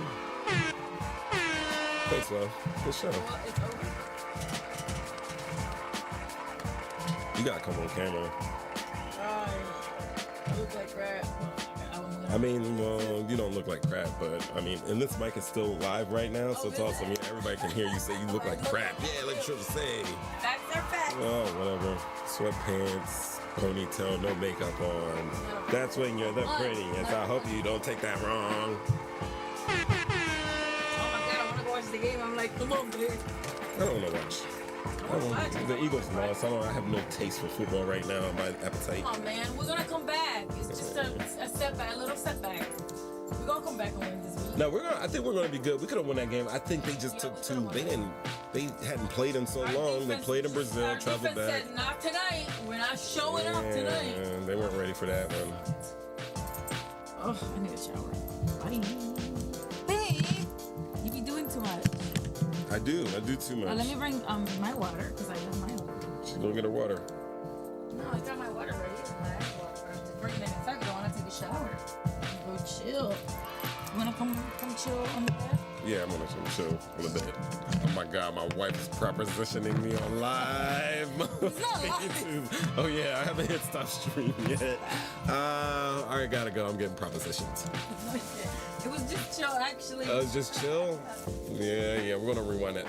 [SPEAKER 1] Thanks, love. Good show. You gotta come on camera.
[SPEAKER 2] I look like crap.
[SPEAKER 1] I mean, well, you don't look like crap, but I mean, and this mic is still live right now, so it's awesome. Yeah, everybody can hear you say you look like crap. Yeah, like you say.
[SPEAKER 2] Facts are facts.
[SPEAKER 1] Oh, whatever. Sweatpants, ponytail, no makeup on. That's when you're the prettiest. I hope you don't take that wrong.
[SPEAKER 2] Oh my God, I want to watch the game. I'm like, come on, babe.
[SPEAKER 1] I don't want to watch. The Eagles lost. I have no taste for football right now. My appetite.
[SPEAKER 2] Come on, man. We're gonna come back. It's just a setback, a little setback. We're gonna come back and win this week.
[SPEAKER 1] No, I think we're gonna be good. We could have won that game. I think they just took two. They hadn't played in so long. They played in Brazil, traveled back.
[SPEAKER 2] Said, not tonight. We're not showing up tonight.
[SPEAKER 1] They weren't ready for that one.
[SPEAKER 2] Oh, I need a shower. Bye. Babe, you be doing too much.
[SPEAKER 1] I do too much.
[SPEAKER 2] Let me bring my water, because I love my water.
[SPEAKER 1] She's gonna get her water.
[SPEAKER 2] No, I got my water right here. My water. I'm just bringing it inside because I want to take a shower. Go chill. You want to come chill on the bed?
[SPEAKER 1] Yeah, I'm gonna chill on the bed. Oh my God, my wife is propositioning me on live.
[SPEAKER 2] It's not live.
[SPEAKER 1] Oh yeah, I haven't hit stop stream yet. All right, gotta go. I'm getting propositions.
[SPEAKER 2] It was just chill, actually.
[SPEAKER 1] It was just chill? Yeah, we're gonna rewind that.